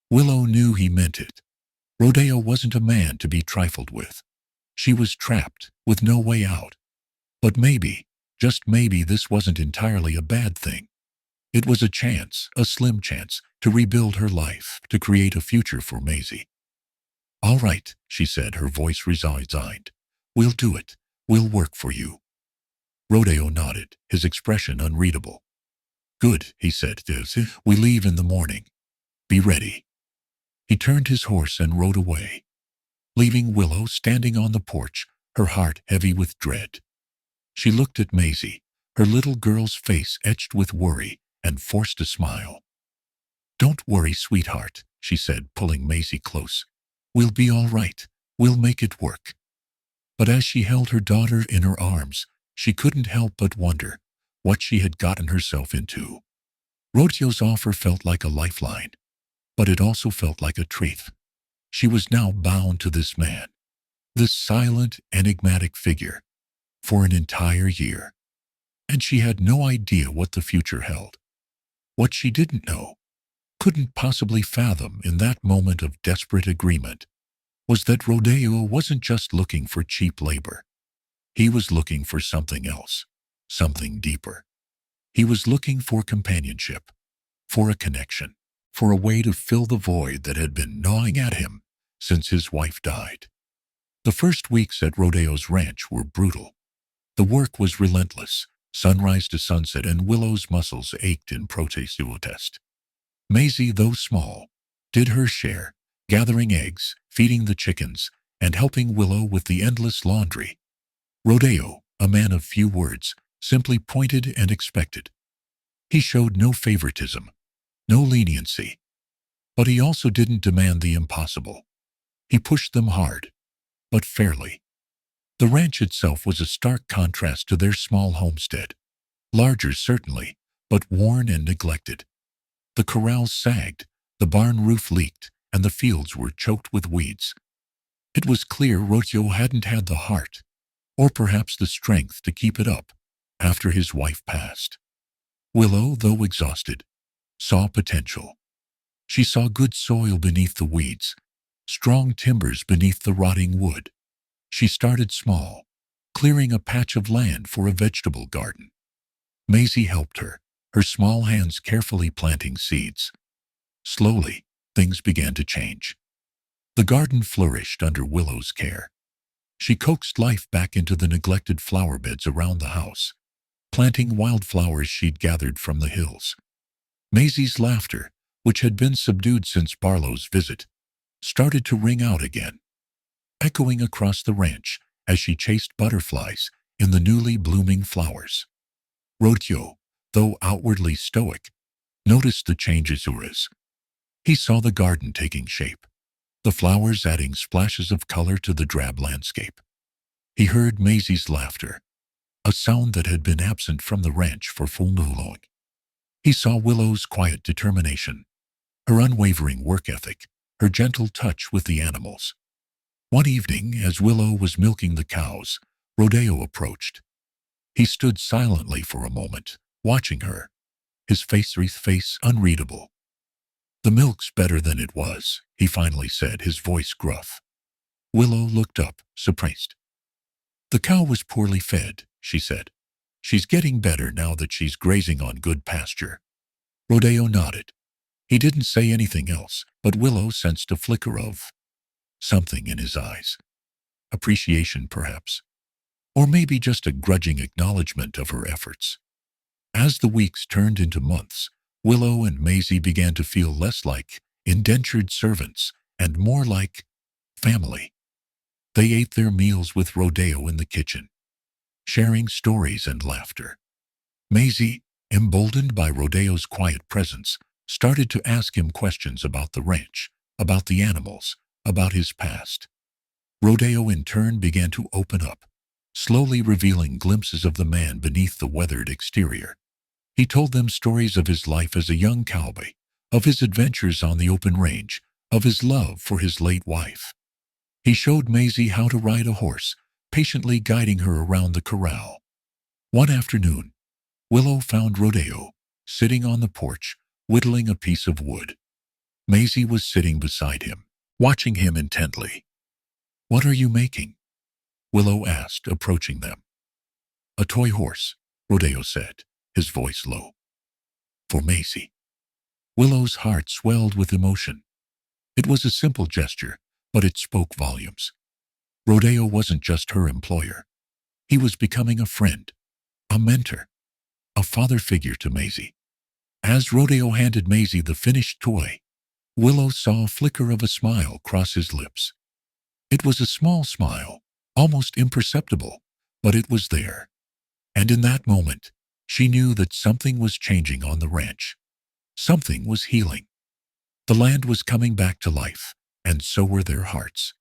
Willow knew he meant it. Rodeo wasn't a man to be trifled with. She was trapped, with no way out. But maybe, just maybe, this wasn't entirely a bad thing. It was a chance, a slim chance, to rebuild her life, to create a future for Maisie. "All right," she said, her voice resigned. "We'll do it. We'll work for you." Rodeo nodded, his expression unreadable. "Good," he said. "We leave in the morning. Be ready." He turned his horse and rode away, leaving Willow standing on the porch, her heart heavy with dread. She looked at Maisie, her little girl's face etched with worry, and forced a smile. "Don't worry, sweetheart," she said, pulling Maisie close. "We'll be all right. We'll make it work." But as she held her daughter in her arms, she couldn't help but wonder what she had gotten herself into. Rodeo's offer felt like a lifeline, but it also felt like a truth. She was now bound to this man, this silent, enigmatic figure, for an entire year. And she had no idea what the future held. What she didn't know, couldn't possibly fathom in that moment of desperate agreement, was that Rodeo wasn't just looking for cheap labor. He was looking for something else, something deeper. He was looking for companionship, for a connection, for a way to fill the void that had been gnawing at him since his wife died. The first weeks at Rodeo's ranch were brutal. The work was relentless, sunrise to sunset, and Willow's muscles ached in protest. Maisie, though small, did her share, gathering eggs, feeding the chickens, and helping Willow with the endless laundry. Rodeo, a man of few words, simply pointed and expected. He showed no favoritism, no leniency. But he also didn't demand the impossible. He pushed them hard, but fairly. The ranch itself was a stark contrast to their small homestead. Larger, certainly, but worn and neglected. The corrals sagged, the barn roof leaked, and the fields were choked with weeds. It was clear Rodeo hadn't had the heart, or perhaps the strength, to keep it up after his wife passed. Willow, though exhausted, saw potential. She saw good soil beneath the weeds, strong timbers beneath the rotting wood. She started small, clearing a patch of land for a vegetable garden. Maisie helped her, her small hands carefully planting seeds. Slowly, things began to change. The garden flourished under Willow's care. She coaxed life back into the neglected flower beds around the house, planting wildflowers she'd gathered from the hills. Maisie's laughter, which had been subdued since Barlow's visit, started to ring out again, echoing across the ranch as she chased butterflies in the newly blooming flowers. Rodeo, though outwardly stoic, noticed the changes Uriz. He saw the garden taking shape, the flowers adding splashes of color to the drab landscape. He heard Maisie's laughter, a sound that had been absent from the ranch for full long. He saw Willow's quiet determination, her unwavering work ethic, her gentle touch with the animals. One evening, as Willow was milking the cows, Rodeo approached. He stood silently for a moment, watching her, his face unreadable. "The milk's better than it was," he finally said, his voice gruff. Willow looked up, surprised. "The cow was poorly fed," she said. "She's getting better now that she's grazing on good pasture." Rodeo nodded. He didn't say anything else, but Willow sensed a flicker of something in his eyes. Appreciation, perhaps. Or maybe just a grudging acknowledgement of her efforts. As the weeks turned into months, Willow and Maisie began to feel less like indentured servants and more like family. They ate their meals with Rodeo in the kitchen, sharing stories and laughter. Maisie, emboldened by Rodeo's quiet presence, started to ask him questions about the ranch, about the animals, about his past. Rodeo in turn began to open up, slowly revealing glimpses of the man beneath the weathered exterior. He told them stories of his life as a young cowboy, of his adventures on the open range, of his love for his late wife. He showed Maisie how to ride a horse, patiently guiding her around the corral. One afternoon, Willow found Rodeo sitting on the porch, whittling a piece of wood. Maisie was sitting beside him, watching him intently. "What are you making?" Willow asked, approaching them. "A toy horse," Rodeo said, his voice low. "For Maisie." Willow's heart swelled with emotion. It was a simple gesture, but it spoke volumes. Rodeo wasn't just her employer. He was becoming a friend, a mentor, a father figure to Maisie. As Rodeo handed Maisie the finished toy, Willow saw a flicker of a smile cross his lips. It was a small smile, almost imperceptible, but it was there. And in that moment, she knew that something was changing on the ranch. Something was healing. The land was coming back to life, and so were their hearts.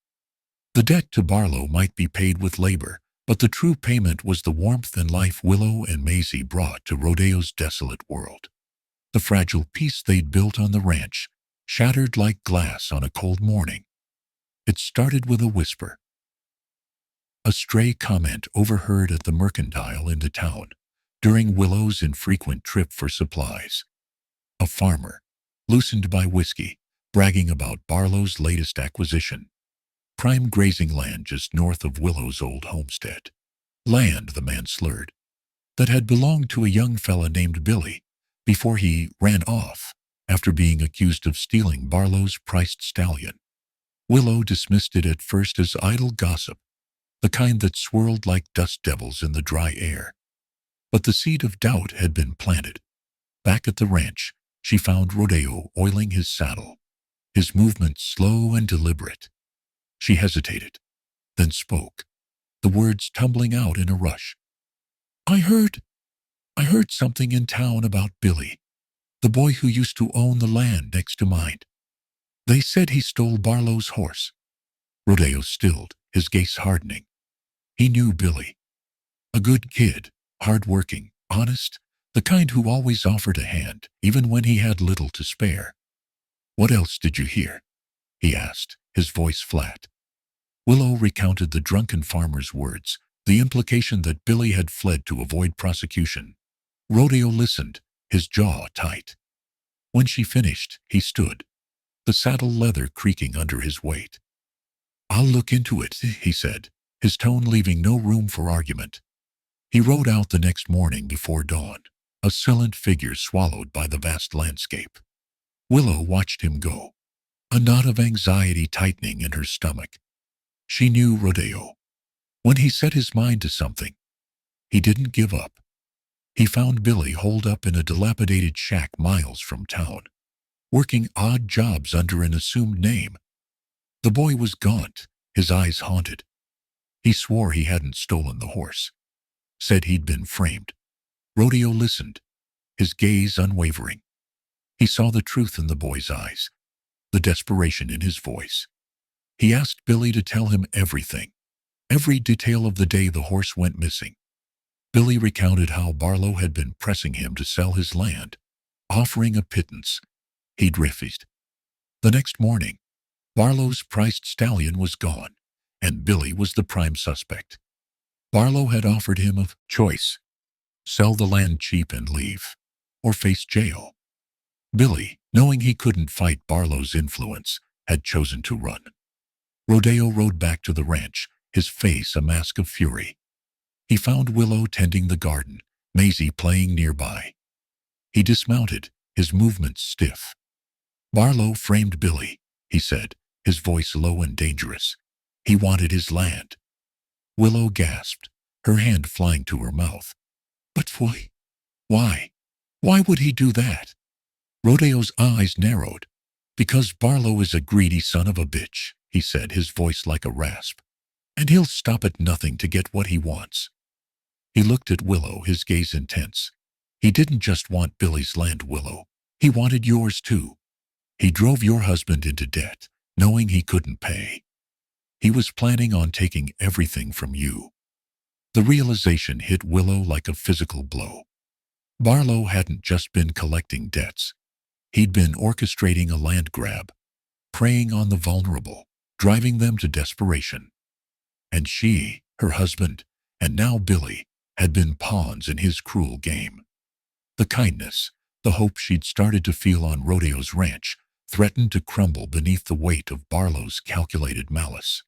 The debt to Barlow might be paid with labor, but the true payment was the warmth and life Willow and Maisie brought to Rodeo's desolate world. The fragile peace they'd built on the ranch shattered like glass on a cold morning. It started with a whisper. A stray comment overheard at the mercantile into town during Willow's infrequent trip for supplies. A farmer, loosened by whiskey, bragging about Barlow's latest acquisition. Prime grazing land just north of Willow's old homestead. Land, the man slurred, that had belonged to a young fella named Billy before he ran off after being accused of stealing Barlow's priced stallion. Willow dismissed it at first as idle gossip, the kind that swirled like dust devils in the dry air. But the seed of doubt had been planted. Back at the ranch, she found Rodeo oiling his saddle, his movements slow and deliberate. She hesitated, then spoke, the words tumbling out in a rush. I heard something in town about Billy, the boy who used to own the land next to mine. They said he stole Barlow's horse." Rodeo stilled, his gaze hardening. He knew Billy. A good kid, hard-working, honest, the kind who always offered a hand, even when he had little to spare. "What else did you hear?" he asked, his voice flat. Willow recounted the drunken farmer's words, the implication that Billy had fled to avoid prosecution. Rodeo listened, his jaw tight. When she finished, he stood, the saddle leather creaking under his weight. "I'll look into it," he said, his tone leaving no room for argument. He rode out the next morning before dawn, a silent figure swallowed by the vast landscape. Willow watched him go, a knot of anxiety tightening in her stomach. She knew Rodeo. When he set his mind to something, he didn't give up. He found Billy holed up in a dilapidated shack miles from town, working odd jobs under an assumed name. The boy was gaunt, his eyes haunted. He swore he hadn't stolen the horse, said he'd been framed. Rodeo listened, his gaze unwavering. He saw the truth in the boy's eyes, the desperation in his voice. He asked Billy to tell him everything, every detail of the day the horse went missing. Billy recounted how Barlow had been pressing him to sell his land, offering a pittance. He'd refused. The next morning, Barlow's priced stallion was gone, and Billy was the prime suspect. Barlow had offered him a choice: sell the land cheap and leave, or face jail. Billy, knowing he couldn't fight Barlow's influence, had chosen to run. Rodeo rode back to the ranch, his face a mask of fury. He found Willow tending the garden, Maisie playing nearby. He dismounted, his movements stiff. Barlow framed Billy, he said, his voice low and dangerous. He wanted his land. Willow gasped, her hand flying to her mouth. But why? Why? Why would he do that? Rodeo's eyes narrowed. Because Barlow is a greedy son of a bitch, he said, his voice like a rasp. And he'll stop at nothing to get what he wants. He looked at Willow, his gaze intense. He didn't just want Billy's land, Willow. He wanted yours too. He drove your husband into debt, knowing he couldn't pay. He was planning on taking everything from you. The realization hit Willow like a physical blow. Barlow hadn't just been collecting debts. He'd been orchestrating a land grab, preying on the vulnerable, driving them to desperation. And she, her husband, and now Billy, had been pawns in his cruel game. The kindness, the hope she'd started to feel on Rodeo's ranch, threatened to crumble beneath the weight of Barlow's calculated malice.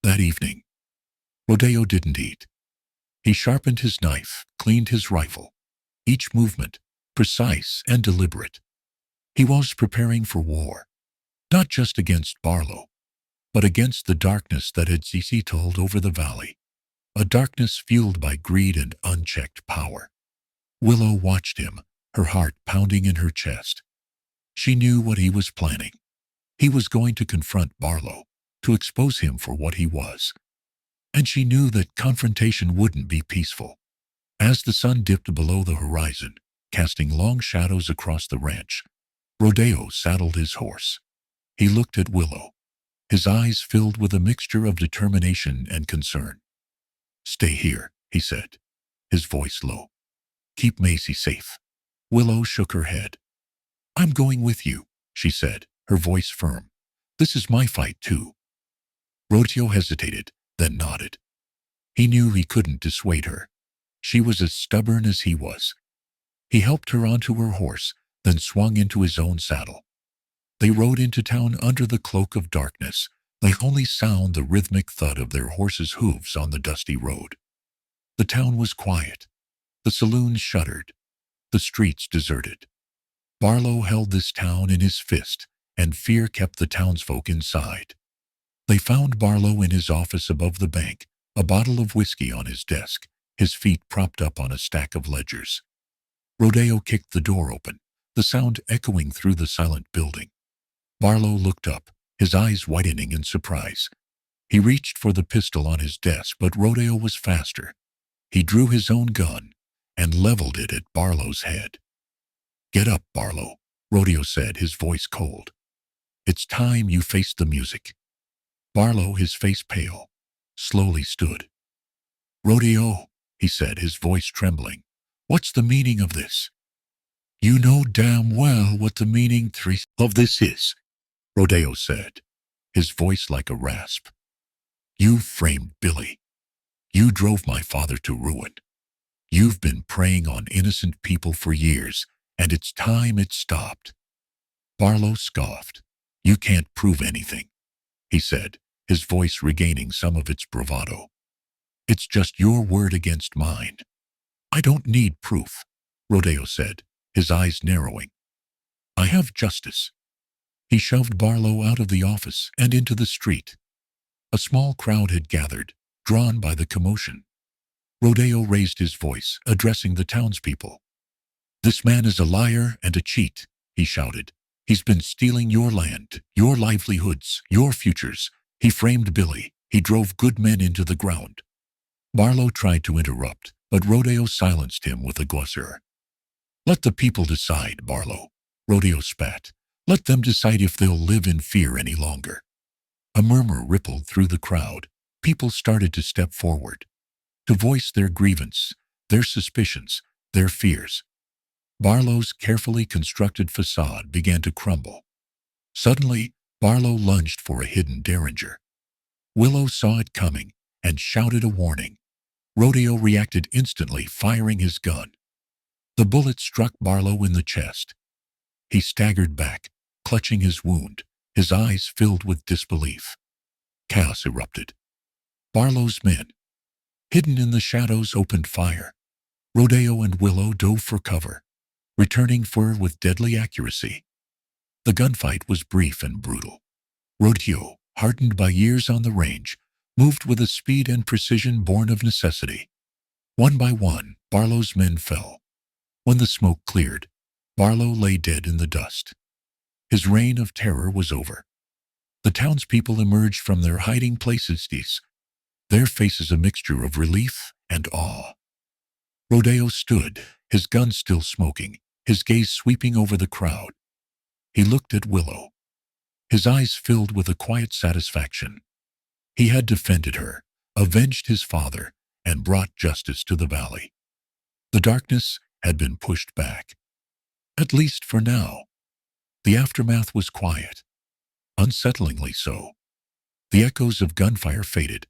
That evening, Rodeo didn't eat. He sharpened his knife, cleaned his rifle, each movement precise and deliberate. He was preparing for war, not just against Barlow, but against the darkness that had settled over the valley, a darkness fueled by greed and unchecked power. Willow watched him, her heart pounding in her chest. She knew what he was planning. He was going to confront Barlow, to expose him for what he was. And she knew that confrontation wouldn't be peaceful. As the sun dipped below the horizon, casting long shadows across the ranch, Rodeo saddled his horse. He looked at Willow, his eyes filled with a mixture of determination and concern. "Stay here," he said, his voice low. "Keep Maisie safe." Willow shook her head. "I'm going with you," she said, her voice firm. "This is my fight too." Rodeo hesitated, then nodded. He knew he couldn't dissuade her. She was as stubborn as he was. He helped her onto her horse, then swung into his own saddle. They rode into town under the cloak of darkness, the only sound the rhythmic thud of their horses' hooves on the dusty road. The town was quiet. The saloons shuttered, the streets deserted. Barlow held this town in his fist, and fear kept the townsfolk inside. They found Barlow in his office above the bank, a bottle of whiskey on his desk, his feet propped up on a stack of ledgers. Rodeo kicked the door open, the sound echoing through the silent building. Barlow looked up, his eyes widening in surprise. He reached for the pistol on his desk, but Rodeo was faster. He drew his own gun and leveled it at Barlow's head. "Get up, Barlow," Rodeo said, his voice cold. "It's time you faced the music." Barlow, his face pale, slowly stood. "Rodeo," he said, his voice trembling, "what's the meaning of this?" "You know damn well what the meaning of this is," Rodeo said, his voice like a rasp. "You framed Billy. You drove my father to ruin. You've been preying on innocent people for years, and it's time it stopped." Barlow scoffed. "You can't prove anything," he said, his voice regaining some of its bravado. "It's just your word against mine." "I don't need proof," Rodeo said, his eyes narrowing. "I have justice." He shoved Barlow out of the office and into the street. A small crowd had gathered, drawn by the commotion. Rodeo raised his voice, addressing the townspeople. "This man is a liar and a cheat," he shouted. "He's been stealing your land, your livelihoods, your futures. He framed Billy. He drove good men into the ground. Barlow tried to interrupt, but Rodeo silenced him with a glossary. Let the people decide, Barlow. Rodeo spat. Let them decide if they'll live in fear any longer. A murmur rippled through the crowd. People started to step forward, to voice their grievance, their suspicions, their fears. Barlow's carefully constructed facade began to crumble. Suddenly, Barlow lunged for a hidden derringer. Willow saw it coming and shouted a warning. Rodeo reacted instantly, firing his gun. The bullet struck Barlow in the chest. He staggered back, clutching his wound, his eyes filled with disbelief. Chaos erupted. Barlow's men, hidden in the shadows, opened fire. Rodeo and Willow dove for cover, returning fire with deadly accuracy. The gunfight was brief and brutal. Rodeo, hardened by years on the range, moved with a speed and precision born of necessity. One by one, Barlow's men fell. When the smoke cleared, Barlow lay dead in the dust. His reign of terror was over. The townspeople emerged from their hiding places, their faces a mixture of relief and awe. Rodeo stood, his gun still smoking, his gaze sweeping over the crowd. He looked at Willow, his eyes filled with a quiet satisfaction. He had defended her, avenged his father, and brought justice to the valley. The darkness had been pushed back, at least for now. The aftermath was quiet, unsettlingly so. The echoes of gunfire faded,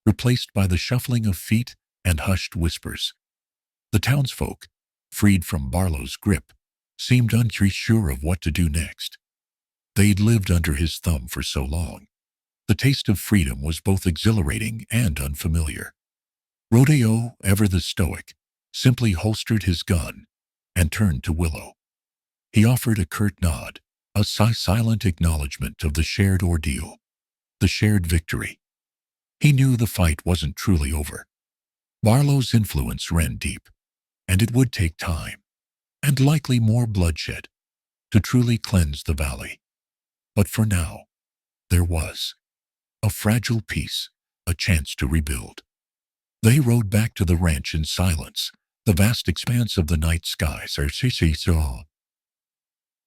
replaced by the shuffling of feet and hushed whispers. The townsfolk, freed from Barlow's grip, seemed unsure of what to do next. They'd lived under his thumb for so long. The taste of freedom was both exhilarating and unfamiliar. Rodeo, ever the stoic, simply holstered his gun and turned to Willow. He offered a curt nod, a silent acknowledgement of the shared ordeal, the shared victory. He knew the fight wasn't truly over. Barlow's influence ran deep, and it would take time, and likely more bloodshed, to truly cleanse the valley. But for now, there was a fragile peace, a chance to rebuild. They rode back to the ranch in silence, the vast expanse of the night sky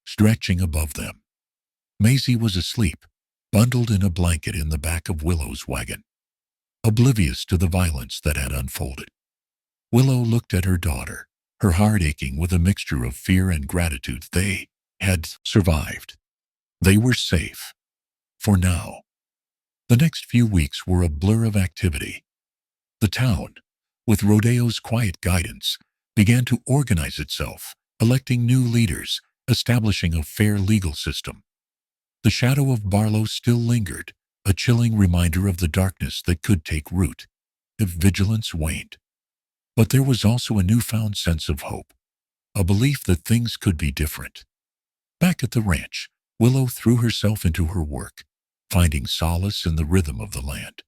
stretching above them. Maisie was asleep, bundled in a blanket in the back of Willow's wagon, oblivious to the violence that had unfolded. Willow looked at her daughter, her heart aching with a mixture of fear and gratitude. They had survived. They were safe. For now. The next few weeks were a blur of activity. The town, with Rodeo's quiet guidance, began to organize itself, electing new leaders, establishing a fair legal system. The shadow of Barlow still lingered, a chilling reminder of the darkness that could take root if vigilance waned. But there was also a newfound sense of hope, a belief that things could be different. Back at the ranch, Willow threw herself into her work, finding solace in the rhythm of the land.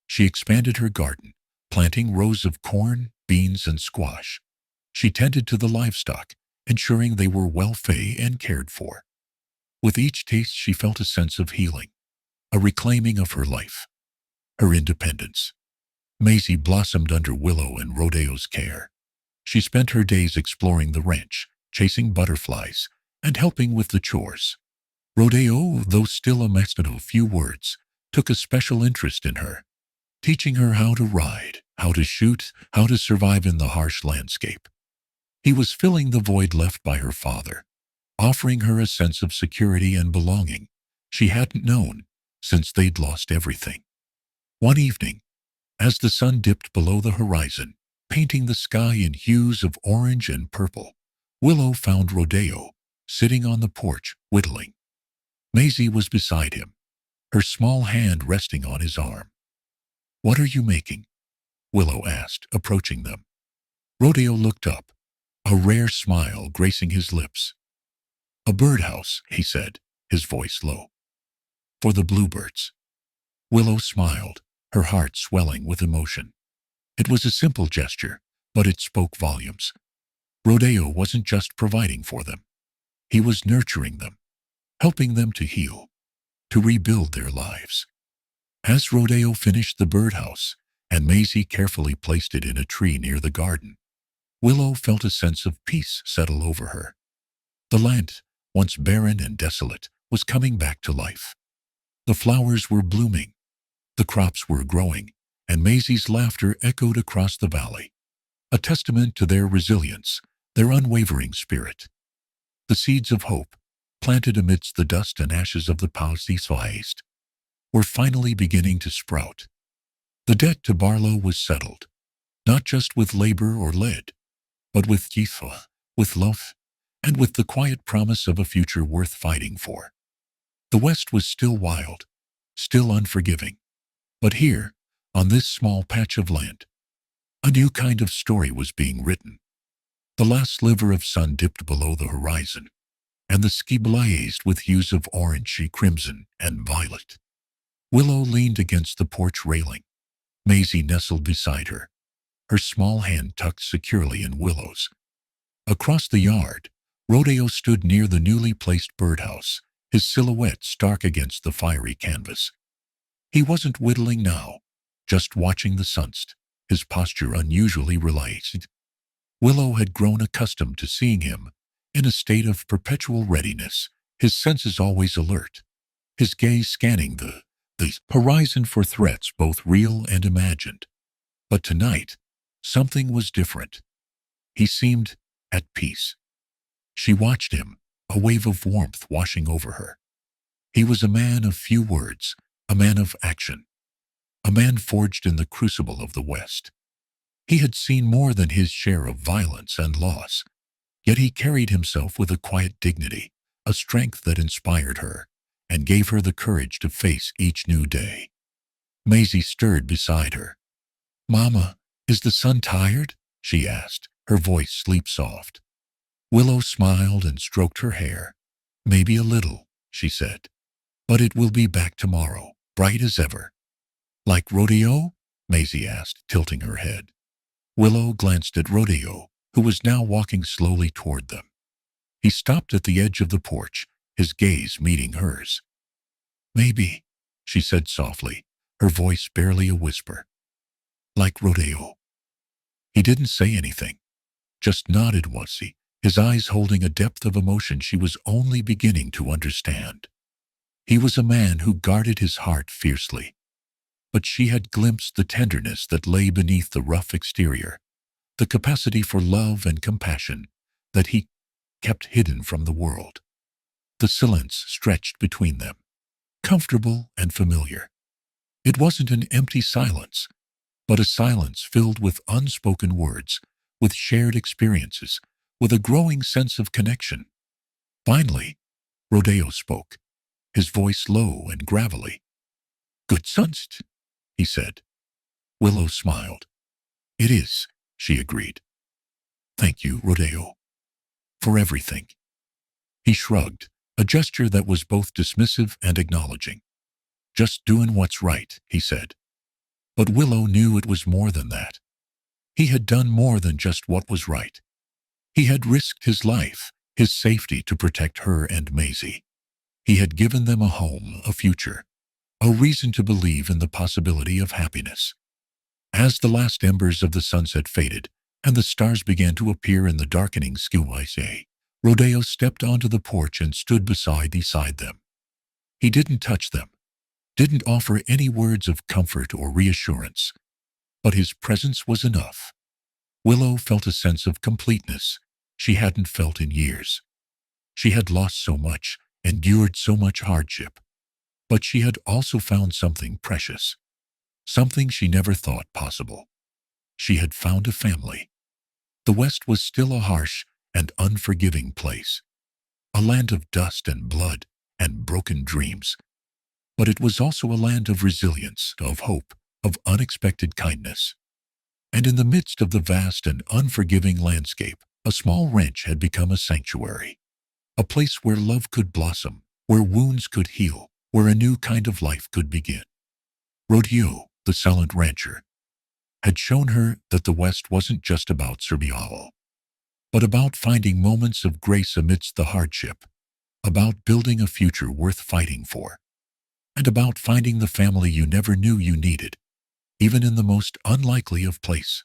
She expanded her garden, planting rows of corn, beans, and squash. She tended to the livestock, ensuring they were well fed and cared for. With each taste she felt a sense of healing, a reclaiming of her life, her independence. Maisie blossomed under Willow and Rodeo's care. She spent her days exploring the ranch, chasing butterflies, and helping with the chores. Rodeo, though still a master of few words, took a special interest in her, teaching her how to ride, how to shoot, how to survive in the harsh landscape. He was filling the void left by her father, offering her a sense of security and belonging she hadn't known since they'd lost everything. One evening, as the sun dipped below the horizon, painting the sky in hues of orange and purple, Willow found Rodeo sitting on the porch, whittling. Maisie was beside him, her small hand resting on his arm. "What are you making?" Willow asked, approaching them. Rodeo looked up, a rare smile gracing his lips. "A birdhouse," he said, his voice low. "For the bluebirds." Willow smiled, her heart swelling with emotion. It was a simple gesture, but it spoke volumes. Rodeo wasn't just providing for them. He was nurturing them, helping them to heal, to rebuild their lives. As Rodeo finished the birdhouse, and Maisie carefully placed it in a tree near the garden, Willow felt a sense of peace settle over her. The land, once barren and desolate, was coming back to life. The flowers were blooming, the crops were growing, and Maisie's laughter echoed across the valley, a testament to their resilience, their unwavering spirit. The seeds of hope, planted amidst the dust and ashes of the past, were finally beginning to sprout. The debt to Barlow was settled, not just with labor or lead, but with Githa, with love, and with the quiet promise of a future worth fighting for. The West was still wild, still unforgiving, but here, on this small patch of land, a new kind of story was being written. The last sliver of sun dipped below the horizon, and the sky blazed with hues of orange, crimson, and violet. Willow leaned against the porch railing. Maisie nestled beside her, her small hand tucked securely in Willow's. Across the yard, Rodeo stood near the newly placed birdhouse, his silhouette stark against the fiery canvas. He wasn't whittling now, just watching the sunset, his posture unusually relaxed. Willow had grown accustomed to seeing him in a state of perpetual readiness, his senses always alert, his gaze scanning the horizon for threats both real and imagined. But tonight, something was different. He seemed at peace. She watched him, a wave of warmth washing over her. He was a man of few words, a man of action, a man forged in the crucible of the West. He had seen more than his share of violence and loss, yet he carried himself with a quiet dignity, a strength that inspired her and gave her the courage to face each new day. Maisie stirred beside her. "Mama, is the sun tired?" she asked, her voice sleep-soft. Willow smiled and stroked her hair. "Maybe a little," she said, "but it will be back tomorrow, bright as ever." "Like Rodeo?" Maisie asked, tilting her head. Willow glanced at Rodeo, who was now walking slowly toward them. He stopped at the edge of the porch, his gaze meeting hers. "Maybe," she said softly, her voice barely a whisper. "Like Rodeo." He didn't say anything, just nodded once, his eyes holding a depth of emotion she was only beginning to understand. He was a man who guarded his heart fiercely, but she had glimpsed the tenderness that lay beneath the rough exterior, the capacity for love and compassion that he kept hidden from the world. The silence stretched between them, comfortable and familiar. It wasn't an empty silence, but a silence filled with unspoken words, with shared experiences, with a growing sense of connection. Finally, Rodeo spoke, his voice low and gravelly. "Good sunset," he said. Willow smiled. "It is," she agreed. "Thank you, Rodeo, for everything." He shrugged, a gesture that was both dismissive and acknowledging. "Just doing what's right," he said. But Willow knew it was more than that. He had done more than just what was right. He had risked his life, his safety to protect her and Maisie. He had given them a home, a future, a reason to believe in the possibility of happiness. As the last embers of the sunset faded and the stars began to appear in the darkening sky, Rodeo stepped onto the porch and stood beside them. He didn't touch them, didn't offer any words of comfort or reassurance, but his presence was enough. Willow felt a sense of completeness she hadn't felt in years. She had lost so much, endured so much hardship, but she had also found something precious, something she never thought possible. She had found a family. The West was still a harsh and unforgiving place, a land of dust and blood and broken dreams. But it was also a land of resilience, of hope, of unexpected kindness. And in the midst of the vast and unforgiving landscape, a small ranch had become a sanctuary, a place where love could blossom, where wounds could heal, where a new kind of life could begin. Rodeo, the silent rancher, had shown her that the West wasn't just about survival, but about finding moments of grace amidst the hardship, about building a future worth fighting for. and about finding the family you never knew you needed, even in the most unlikely of places.